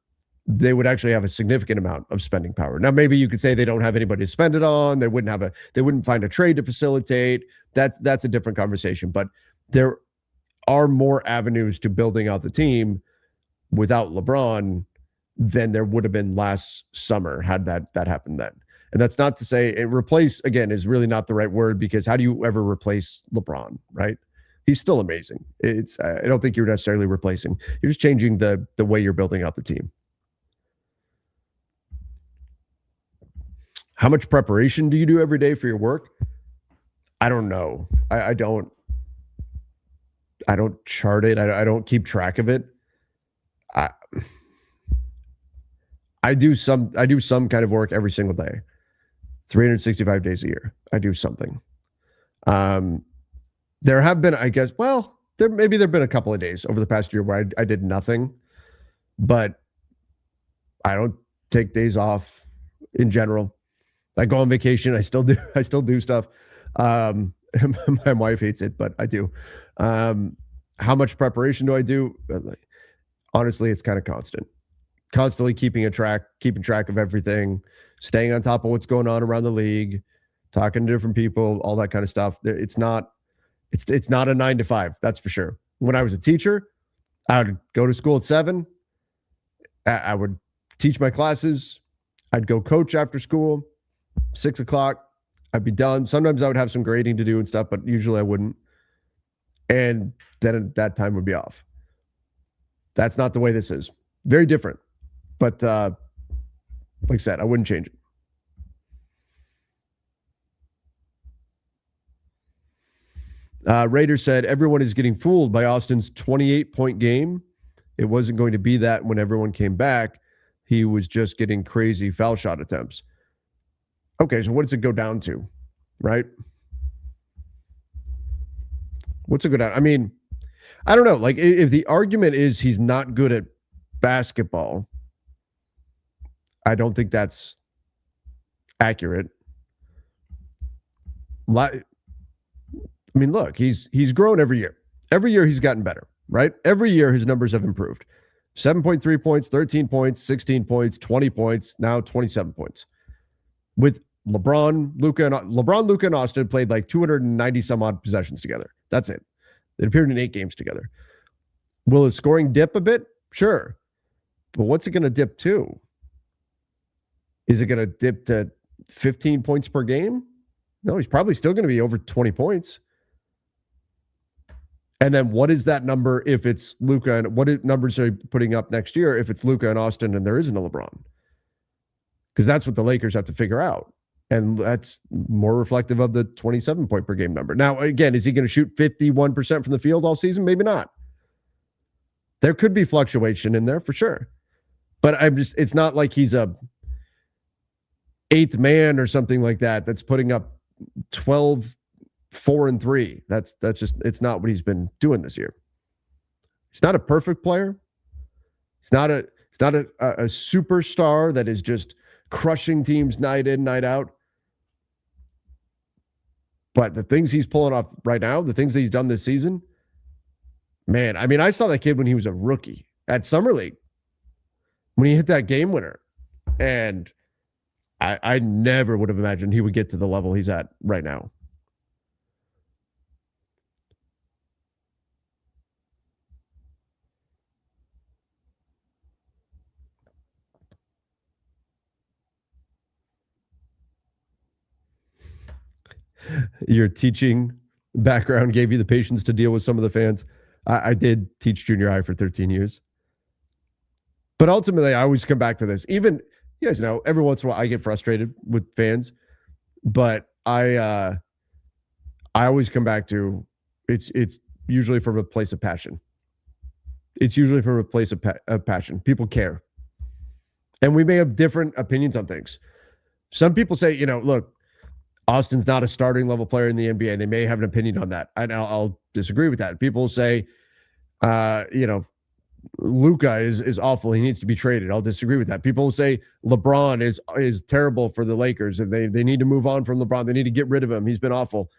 they would actually have a significant amount of spending power. Now, maybe you could say they don't have anybody to spend it on. They wouldn't find a trade to facilitate. That's a different conversation. But there are more avenues to building out the team without LeBron than there would have been last summer had that happened then. And that's not to say replace, again, is really not the right word, because how do you ever replace LeBron, right? He's still amazing. I don't think you're necessarily replacing. You're just changing the way you're building out the team. How much preparation do you do every day for your work? I don't know. I don't chart it. I don't keep track of it. I do some kind of work every single day. 365 days a year. I do something. There have been, I guess, there've been a couple of days over the past year where I did nothing, but I don't take days off in general. I go on vacation. I still do stuff. My wife hates it, but I do. How much preparation do I do? Honestly, it's kind of constantly keeping track of everything, staying on top of what's going on around the league, talking to different people, all that kind of stuff. It's not a 9 to 5, that's for sure. When I was a teacher, I would go to school at 7. I would teach my classes. I'd go coach after school, 6 o'clock. I'd be done. Sometimes I would have some grading to do and stuff, but usually I wouldn't. And then that time would be off. That's not the way this is. Very different. But like I said, I wouldn't change it. Raiders said everyone is getting fooled by Austin's 28-point game. It wasn't going to be that when everyone came back. He was just getting crazy foul shot attempts. Okay, so what does it go down to, right? What's it go down? I mean, I don't know. Like, if the argument is he's not good at basketball, I don't think that's accurate. I mean, look, he's grown every year. Every year he's gotten better, right? Every year his numbers have improved. 7.3 points, 13 points, 16 points, 20 points, now 27 points. With LeBron, Luka, and Austin played like 290 some odd possessions together. That's it. They appeared in 8 games together. Will his scoring dip a bit? Sure. But what's it going to dip to? Is it going to dip to 15 points per game? No, he's probably still going to be over 20 points. And then what is that number if it's Luka, and what numbers are you putting up next year if it's Luka and Austin and there isn't a LeBron? Because that's what the Lakers have to figure out. And that's more reflective of the 27 point per game number. Now, again, is he going to shoot 51% from the field all season? Maybe not. There could be fluctuation in there for sure. But it's not like he's a 8th man or something like that that's putting up 12, 4 and 3. That's just, it's not what he's been doing this year. He's not a perfect player. It's not a superstar that is just crushing teams night in, night out. But the things he's pulling off right now, the things that he's done this season, man, I mean, I saw that kid when he was a rookie at Summer League, when he hit that game winner. And I never would have imagined he would get to the level he's at right now. Your teaching background gave you the patience to deal with some of the fans. I did teach junior high for 13 years. But ultimately, I always come back to this. Even, you guys know, every once in a while I get frustrated with fans. But I always come back to it's usually from a place of passion. It's usually from a place of passion. People care. And we may have different opinions on things. Some people say, look, Austin's not a starting level player in the NBA. They may have an opinion on that. And I'll disagree with that. People say, Luka is awful. He needs to be traded. I'll disagree with that. People say LeBron is terrible for the Lakers and they need to move on from LeBron. They need to get rid of him. He's been awful.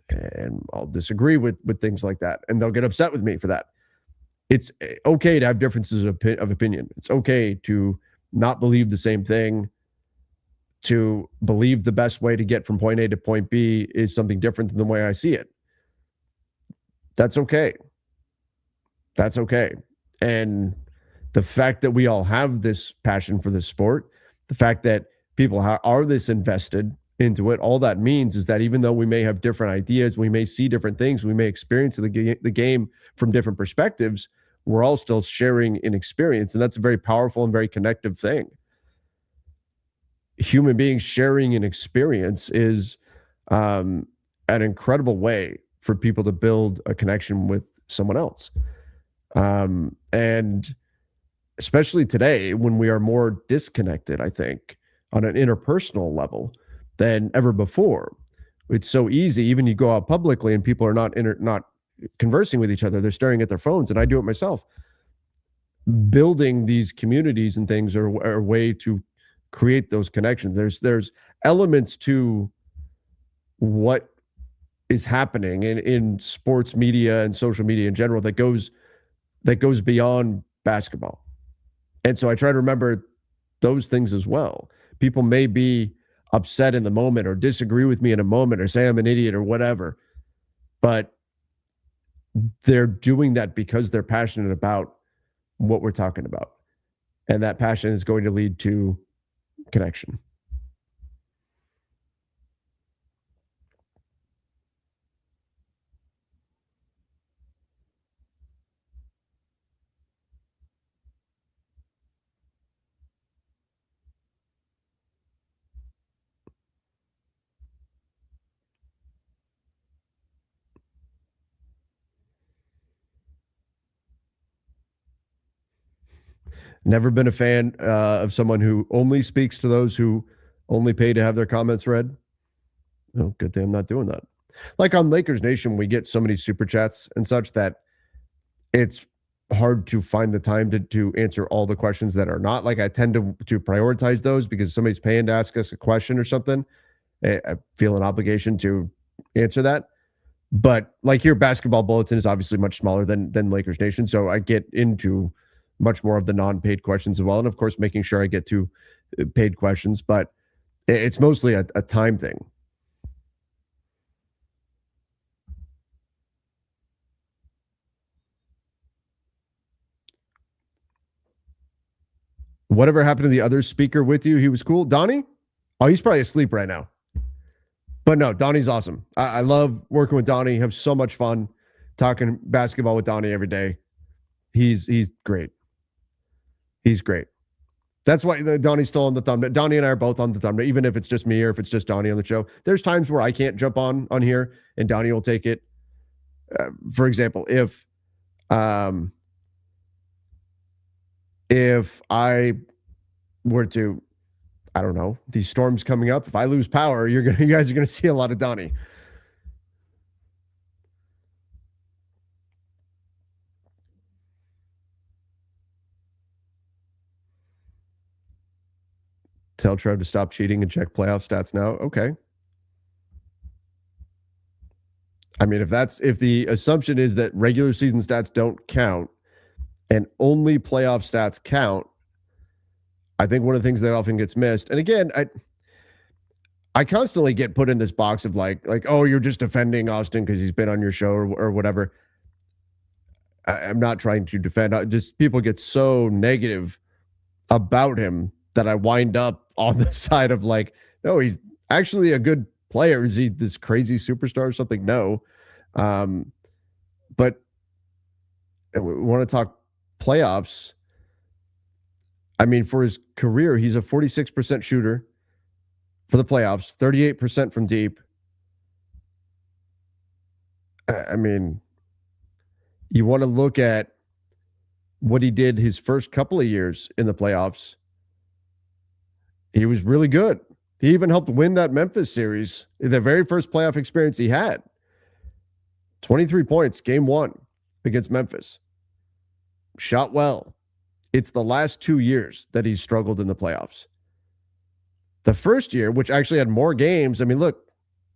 And I'll disagree with things like that. And they'll get upset with me for that. It's okay to have differences of opinion. It's okay to not believe the same thing, to believe the best way to get from point A to point B is something different than the way I see it. That's okay. That's okay. And the fact that we all have this passion for this sport, the fact that people are this invested into it, all that means is that even though we may have different ideas, we may see different things, we may experience the game from different perspectives, we're all still sharing an experience. And that's a very powerful and very connective thing. human beings sharing an experience is an incredible way for people to build a connection with someone else. And especially today when we are more disconnected, I think, on an interpersonal level than ever before. It's so easy, even you go out publicly and people are not conversing with each other, they're staring at their phones, and I do it myself. Building these communities and things are a way to create those connections. There's elements to what is happening in sports media and social media in general that goes beyond basketball. And so I try to remember those things as well. People may be upset in the moment or disagree with me in a moment or say I'm an idiot or whatever, but they're doing that because they're passionate about what we're talking about. And that passion is going to lead to connection. Never been a fan of someone who only speaks to those who only pay to have their comments read. Oh, good thing I'm not doing that. Like on Lakers Nation, we get so many super chats and such that it's hard to find the time to answer all the questions that are not. Like I tend to prioritize those because somebody's paying to ask us a question or something. I feel an obligation to answer that. But like your basketball bulletin is obviously much smaller than Lakers Nation, so I get into much more of the non-paid questions as well, and of course making sure I get to paid questions. But it's mostly a time thing. Whatever happened to the other speaker with you? He was cool. Donnie? Oh, he's probably asleep right now. But no, Donnie's awesome. I love working with Donnie. Have so much fun talking basketball with Donnie every day. He's great. He's great. That's why Donnie's still on the thumbnail. Donnie and I are both on the thumbnail, even if it's just me or if it's just Donnie on the show. There's times where I can't jump on here, and Donnie will take it. For example, if I were to, I don't know, these storms coming up, if I lose power, you guys are gonna see a lot of Donnie. Tell Trev to stop cheating and check playoff stats now. Okay. I mean, if the assumption is that regular season stats don't count and only playoff stats count, I think one of the things that often gets missed, and again, I constantly get put in this box of like, oh, you're just defending Austin because he's been on your show or whatever. I'm not trying to defend. Just people get so negative about him that I wind up on the side of like, no, he's actually a good player. Is he this crazy superstar or something? No. But we want to talk playoffs. I mean, for his career, he's a 46% shooter for the playoffs, 38% from deep. I mean, you want to look at what he did his first couple of years in the playoffs. He was really good. He even helped win that Memphis series, the very first playoff experience he had. 23 points, game one against Memphis. Shot well. It's the last 2 years that he's struggled in the playoffs. The first year, which actually had more games, I mean, look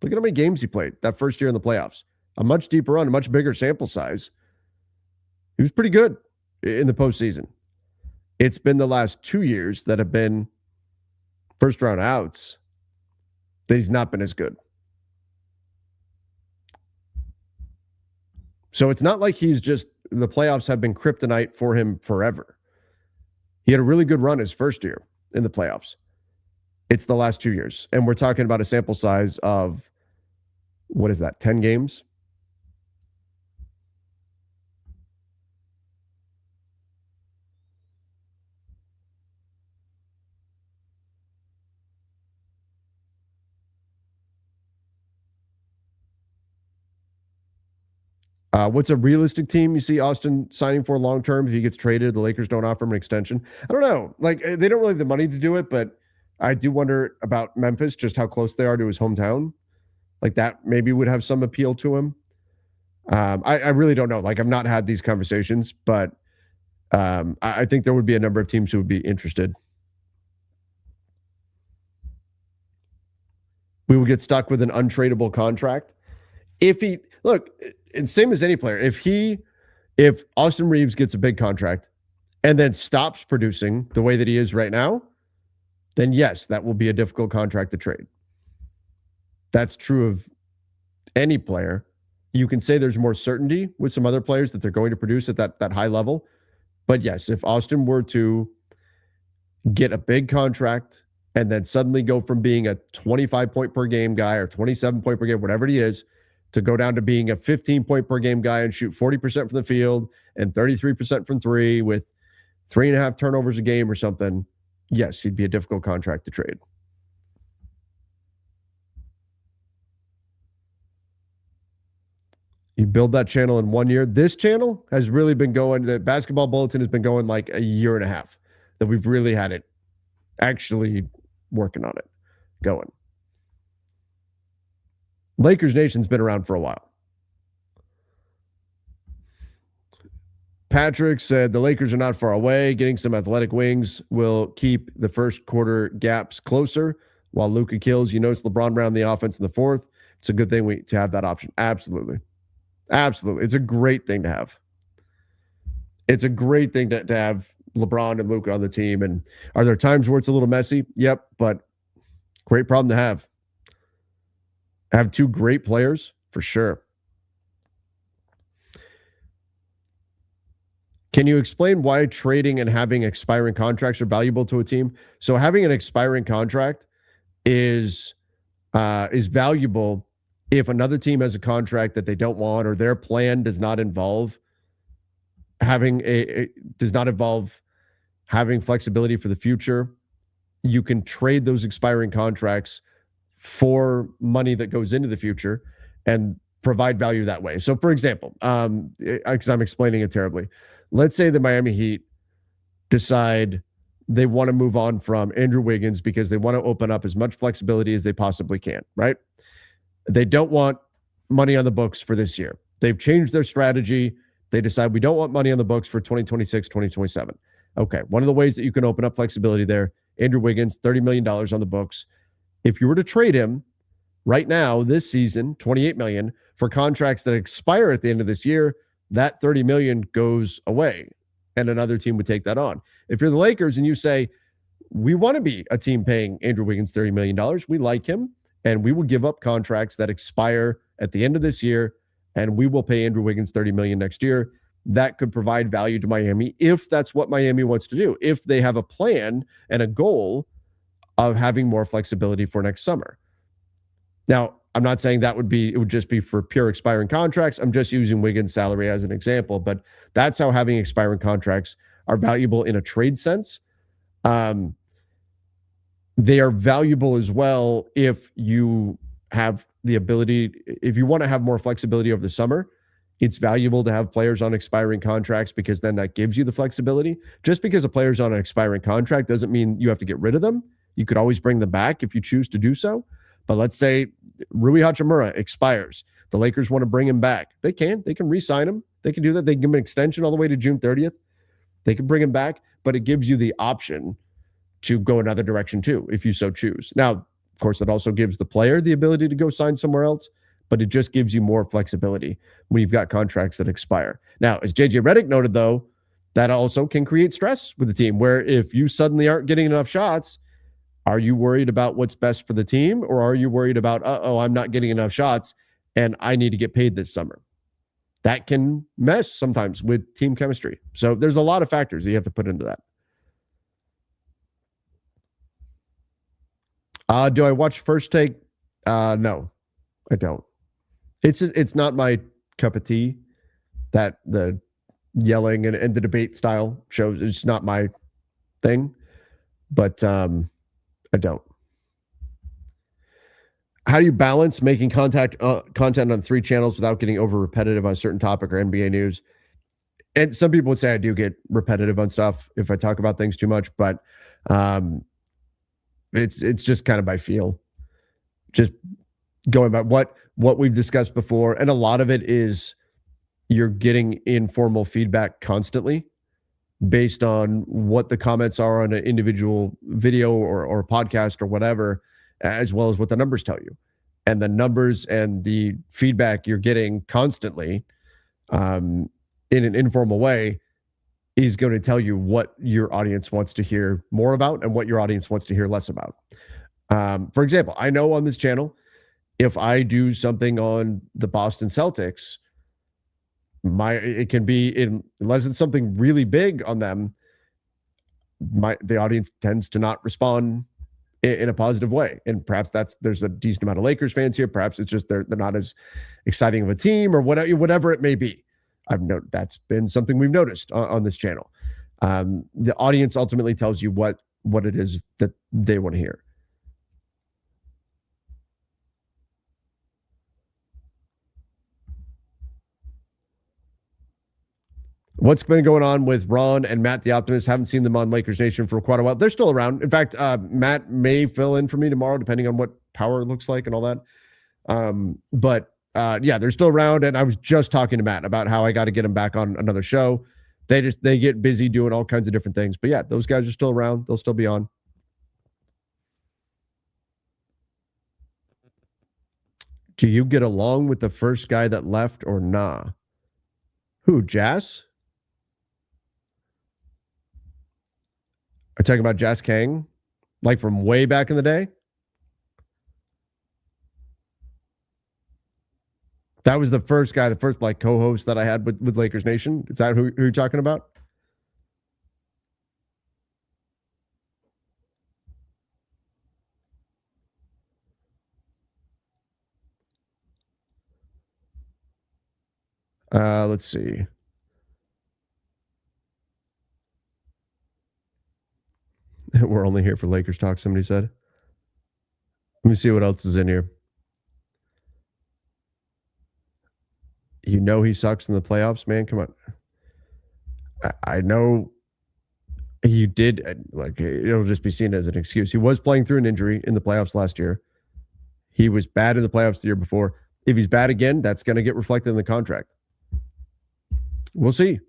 at how many games he played that first year in the playoffs. A much deeper run, a much bigger sample size. He was pretty good in the postseason. It's been the last 2 years that have been first round outs that he's not been as good. So it's not like he's just, the playoffs have been kryptonite for him forever. He had a really good run his first year in the playoffs. It's the last 2 years. And we're talking about a sample size of, what is that, 10 games? What's a realistic team you see Austin signing for long term if he gets traded? The Lakers don't offer him an extension. I don't know. Like, they don't really have the money to do it, but I do wonder about Memphis, just how close they are to his hometown. Like, that maybe would have some appeal to him. I really don't know. Like, I've not had these conversations, but I think there would be a number of teams who would be interested. We would get stuck with an untradeable contract. If he look, it's same as any player. If Austin Reaves gets a big contract and then stops producing the way that he is right now, then yes, that will be a difficult contract to trade. That's true of any player. You can say there's more certainty with some other players that they're going to produce at that high level. But yes, if Austin were to get a big contract and then suddenly go from being a 25 point per game guy or 27 point per game, whatever he is, to go down to being a 15 point per game guy and shoot 40% from the field and 33% from three with 3.5 turnovers a game or something, yes, he'd be a difficult contract to trade. You build that channel in 1 year. This channel has really been going, the Basketball Bulletin has been going like a year and a half that we've really had it actually working on it, going. Lakers Nation's been around for a while. Patrick said the Lakers are not far away. Getting some athletic wings will keep the first quarter gaps closer while Luka kills. You notice LeBron ran the offense in the fourth. It's a good thing to have that option. Absolutely. Absolutely. It's a great thing to have. It's a great thing to have LeBron and Luka on the team. And are there times where it's a little messy? Yep. But great problem to have. Have two great players for sure. Can you explain why trading and having expiring contracts are valuable to a team? So having an expiring contract is valuable if another team has a contract that they don't want or their plan does not involve having flexibility for the future. You can trade those expiring contracts for money that goes into the future and provide value that way. So for example, because I'm explaining it terribly, let's say the Miami Heat decide they want to move on from Andrew Wiggins because they want to open up as much flexibility as they possibly can, right? They don't want money on the books for this year. They've changed their strategy. They decide we don't want money on the books for 2026, 2027. Okay, one of the ways that you can open up flexibility there, Andrew Wiggins, $30 million on the books. If you were to trade him right now, this season, $28 million, for contracts that expire at the end of this year, that $30 million goes away and another team would take that on. If you're the Lakers and you say, we want to be a team paying Andrew Wiggins $30 million, we like him, and we will give up contracts that expire at the end of this year, and we will pay Andrew Wiggins $30 million next year. That could provide value to Miami if that's what Miami wants to do, if they have a plan and a goal of having more flexibility for next summer. Now, I'm not saying it would just be for pure expiring contracts. I'm just using Wiggins' salary as an example, but that's how having expiring contracts are valuable in a trade sense. They are valuable as well if you have the ability, if you want to have more flexibility over the summer, it's valuable to have players on expiring contracts because then that gives you the flexibility. Just because a player's on an expiring contract doesn't mean you have to get rid of them. You could always bring them back if you choose to do so. But let's say Rui Hachimura expires. The Lakers want to bring him back. They can re-sign him. They can do that. They can give him an extension all the way to June 30th. They can bring him back, but it gives you the option to go another direction too, if you so choose. Now, of course, it also gives the player the ability to go sign somewhere else, but it just gives you more flexibility when you've got contracts that expire. Now, as JJ Redick noted, though, that also can create stress with the team, where if you suddenly aren't getting enough shots, are you worried about what's best for the team, or are you worried about, I'm not getting enough shots and I need to get paid this summer? That can mess sometimes with team chemistry. So there's a lot of factors that you have to put into that. Do I watch First Take? No, I don't. It's not my cup of tea. That the yelling and the debate style shows, it's not my thing. But I don't. How do you balance making content on 3 channels without getting over repetitive on a certain topic or NBA news? And some people would say I do get repetitive on stuff if I talk about things too much, but it's just kind of by feel. Just going by what we've discussed before, and a lot of it is you're getting informal feedback constantly based on what the comments are on an individual video or podcast or whatever, as well as what the numbers tell you. And the numbers and the feedback you're getting constantly in an informal way is going to tell you what your audience wants to hear more about and what your audience wants to hear less about. For example, I know on this channel, if I do something on the Boston Celtics, it can be unless it's something really big on them, the audience tends to not respond in a positive way. And perhaps there's a decent amount of Lakers fans here. Perhaps it's just they're not as exciting of a team or whatever it may be. That's been something we've noticed on this channel. The audience ultimately tells you what it is that they want to hear. What's been going on with Ron and Matt the Optimist? Haven't seen them on Lakers Nation for quite a while. They're still around. In fact, Matt may fill in for me tomorrow, depending on what power looks like and all that. But they're still around. And I was just talking to Matt about how I got to get him back on another show. They get busy doing all kinds of different things. But yeah, those guys are still around. They'll still be on. Do you get along with the first guy that left or nah? Who, Jazz? Are you talking about Jazz Kang? Like from way back in the day? That was the first like co-host that I had with Lakers Nation. Is that who you're talking about? Let's see. We're only here for Lakers talk, somebody said. Let me see what else is in here. You know he sucks in the playoffs, man. Come on. I know he did. Like, it'll just be seen as an excuse. He was playing through an injury in the playoffs last year. He was bad in the playoffs the year before. If he's bad again, that's going to get reflected in the contract. We'll see.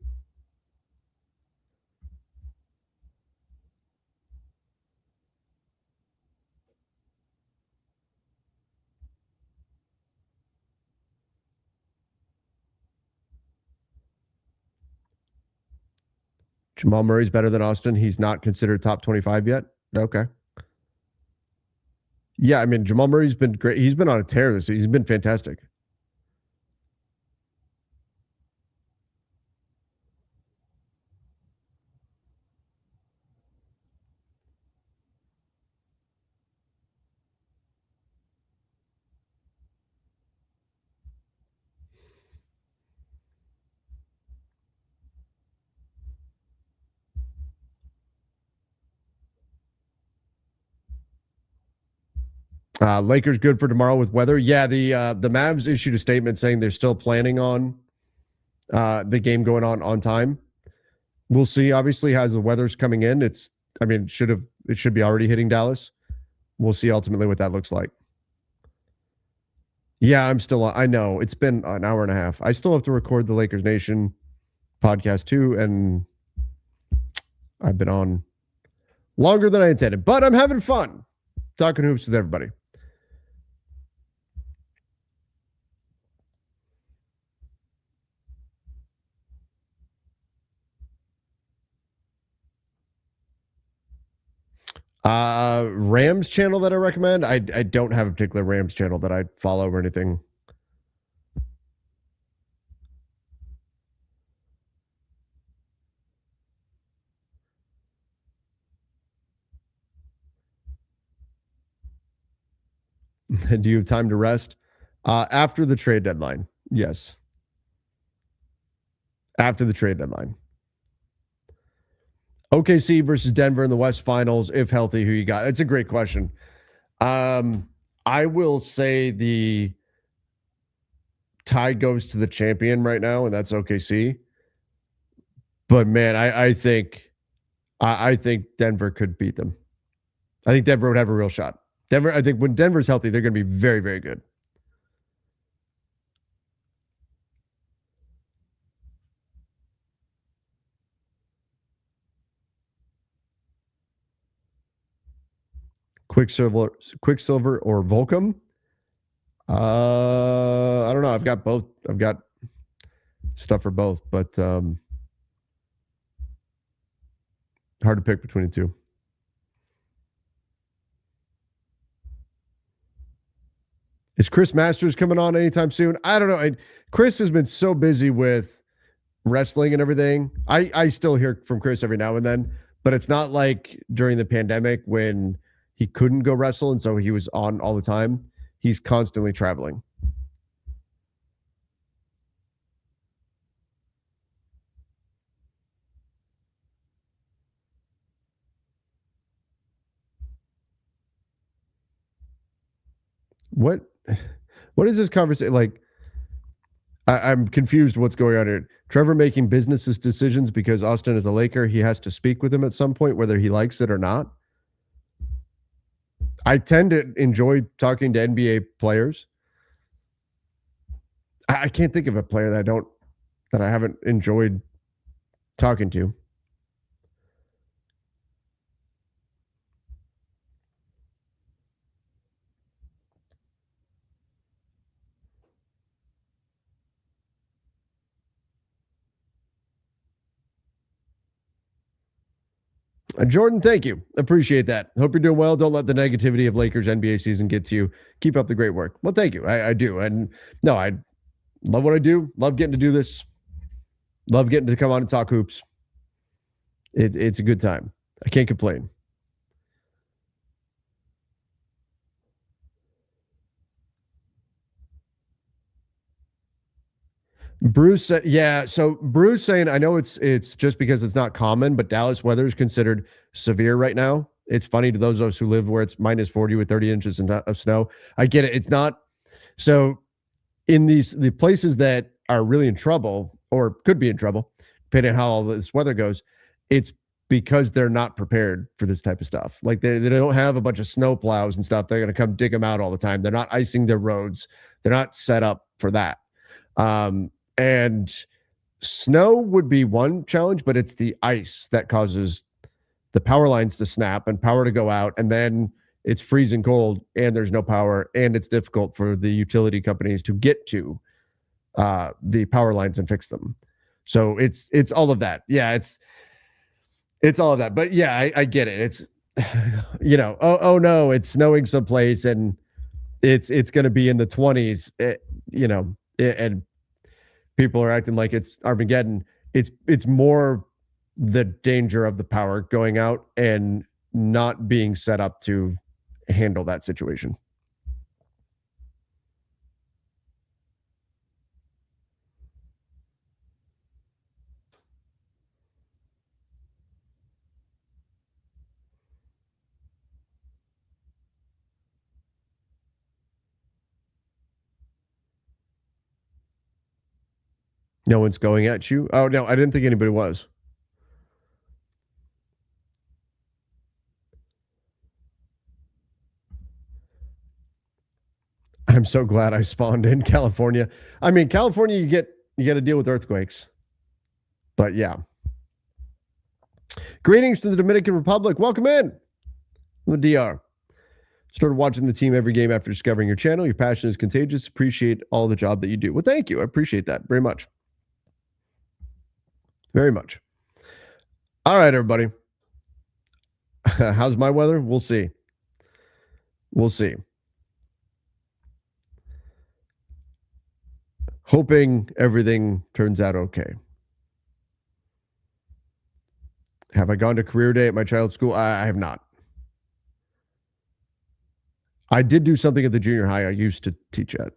Jamal Murray's better than Austin. He's not considered top 25 yet. Okay. Yeah, I mean, Jamal Murray's been great. He's been on a tear this season. He's been fantastic. Lakers good for tomorrow with weather. Yeah, the Mavs issued a statement saying they're still planning on the game going on time. We'll see. Obviously, as the weather's coming in, it should be already hitting Dallas. We'll see ultimately what that looks like. Yeah, I know it's been an hour and a half. I still have to record the Lakers Nation podcast too, and I've been on longer than I intended, but I'm having fun talking hoops with everybody. Rams channel that I recommend. I don't have a particular Rams channel that I follow or anything. Do you have time to rest? After the trade deadline. Yes. After the trade deadline. OKC versus Denver in the West Finals, if healthy, who you got? That's a great question. I will say the tie goes to the champion right now, and that's OKC. But man, I think Denver could beat them. I think Denver would have a real shot. Denver, I think when Denver's healthy, they're going to be very, very good. Quicksilver or Volcom. I don't know. I've got both. I've got stuff for both, but hard to pick between the two. Is Chris Masters coming on anytime soon? I don't know. Chris has been so busy with wrestling and everything. I still hear from Chris every now and then, but it's not like during the pandemic when he couldn't go wrestle and so he was on all the time. He's constantly traveling. What is this conversation like? I'm confused what's going on here. Trevor making business decisions because Austin is a Laker. He has to speak with him at some point, whether he likes it or not. I tend to enjoy talking to NBA players. I can't think of a player that I haven't enjoyed talking to. Jordan, thank you. Appreciate that. Hope you're doing well. Don't let the negativity of Lakers NBA season get to you. Keep up the great work. Well, thank you. I do. And no, I love what I do. Love getting to do this. Love getting to come on and talk hoops. It's a good time. I can't complain. Bruce said, yeah. So Bruce saying, I know it's just because it's not common, but Dallas weather is considered severe right now. It's funny to those of us who live where it's minus 40 with 30 inches of snow. I get it. It's not. So in the places that are really in trouble or could be in trouble, depending on how all this weather goes, it's because they're not prepared for this type of stuff. Like they don't have a bunch of snow plows and stuff. They're going to come dig them out all the time. They're not icing their roads. They're not set up for that. And snow would be one challenge, but it's the ice that causes the power lines to snap and power to go out. And then it's freezing cold and there's no power. And it's difficult for the utility companies to get to the power lines and fix them. So it's all of that. Yeah, it's all of that. But yeah, I get it. It's, oh no, it's snowing someplace and it's going to be in the 20s, and people are acting like it's Armageddon. It's more the danger of the power going out and not being set up to handle that situation. No one's going at you. Oh no, I didn't think anybody was. I'm so glad I spawned in California. I mean, California, you get to deal with earthquakes. But yeah. Greetings to the Dominican Republic. Welcome in. The DR. Started watching the team every game after discovering your channel. Your passion is contagious. Appreciate all the job that you do. Well, thank you. I appreciate that very much. Very much. All right, everybody. How's my weather? We'll see. We'll see. Hoping everything turns out okay. Have I gone to career day at my child's school? I have not. I did do something at the junior high I used to teach at.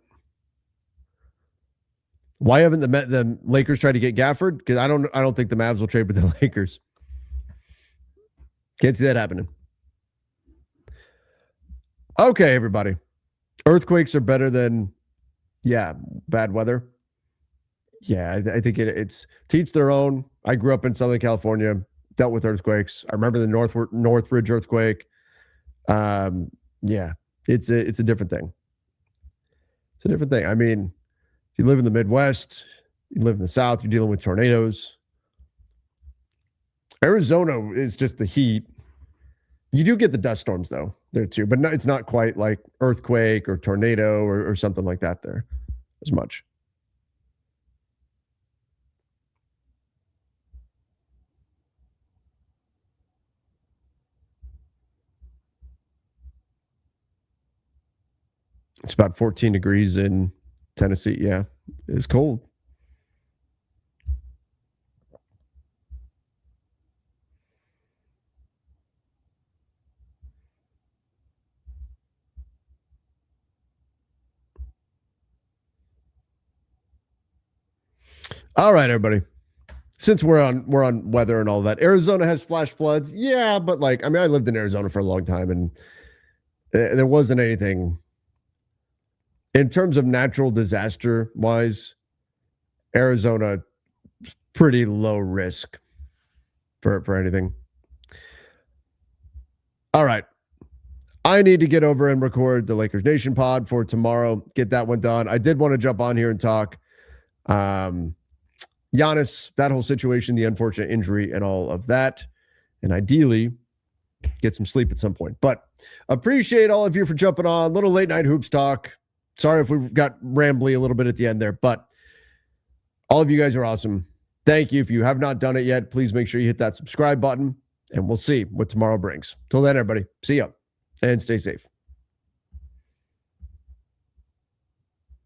Why haven't the Lakers tried to get Gafford? Because I don't think the Mavs will trade with the Lakers. Can't see that happening. Okay, everybody. Earthquakes are better than, bad weather. Yeah, I think it's to each their own. I grew up in Southern California, dealt with earthquakes. I remember the Northridge earthquake. Um, yeah, it's a different thing. It's a different thing. I mean, if you live in the Midwest, you live in the South, you're dealing with tornadoes. Arizona is just the heat. You do get the dust storms though there too, but it's not quite like earthquake or tornado or something like that there as much. It's about 14 degrees in Tennessee. Yeah, it's cold. All right, everybody. Since we're on weather and all that, Arizona has flash floods. Yeah, but like, I mean, I lived in Arizona for a long time, and there wasn't anything in terms of natural disaster wise. Arizona pretty low risk for anything. All right. I need to get over and record the Lakers Nation pod for tomorrow. Get that one done. I did want to jump on here and talk Giannis, that whole situation, the unfortunate injury and all of that. And ideally get some sleep at some point. But appreciate all of you for jumping on. Little late night hoops talk. Sorry if we got rambly a little bit at the end there, but all of you guys are awesome. Thank you. If you have not done it yet, please make sure you hit that subscribe button, and we'll see what tomorrow brings. Till then, everybody, see ya and stay safe.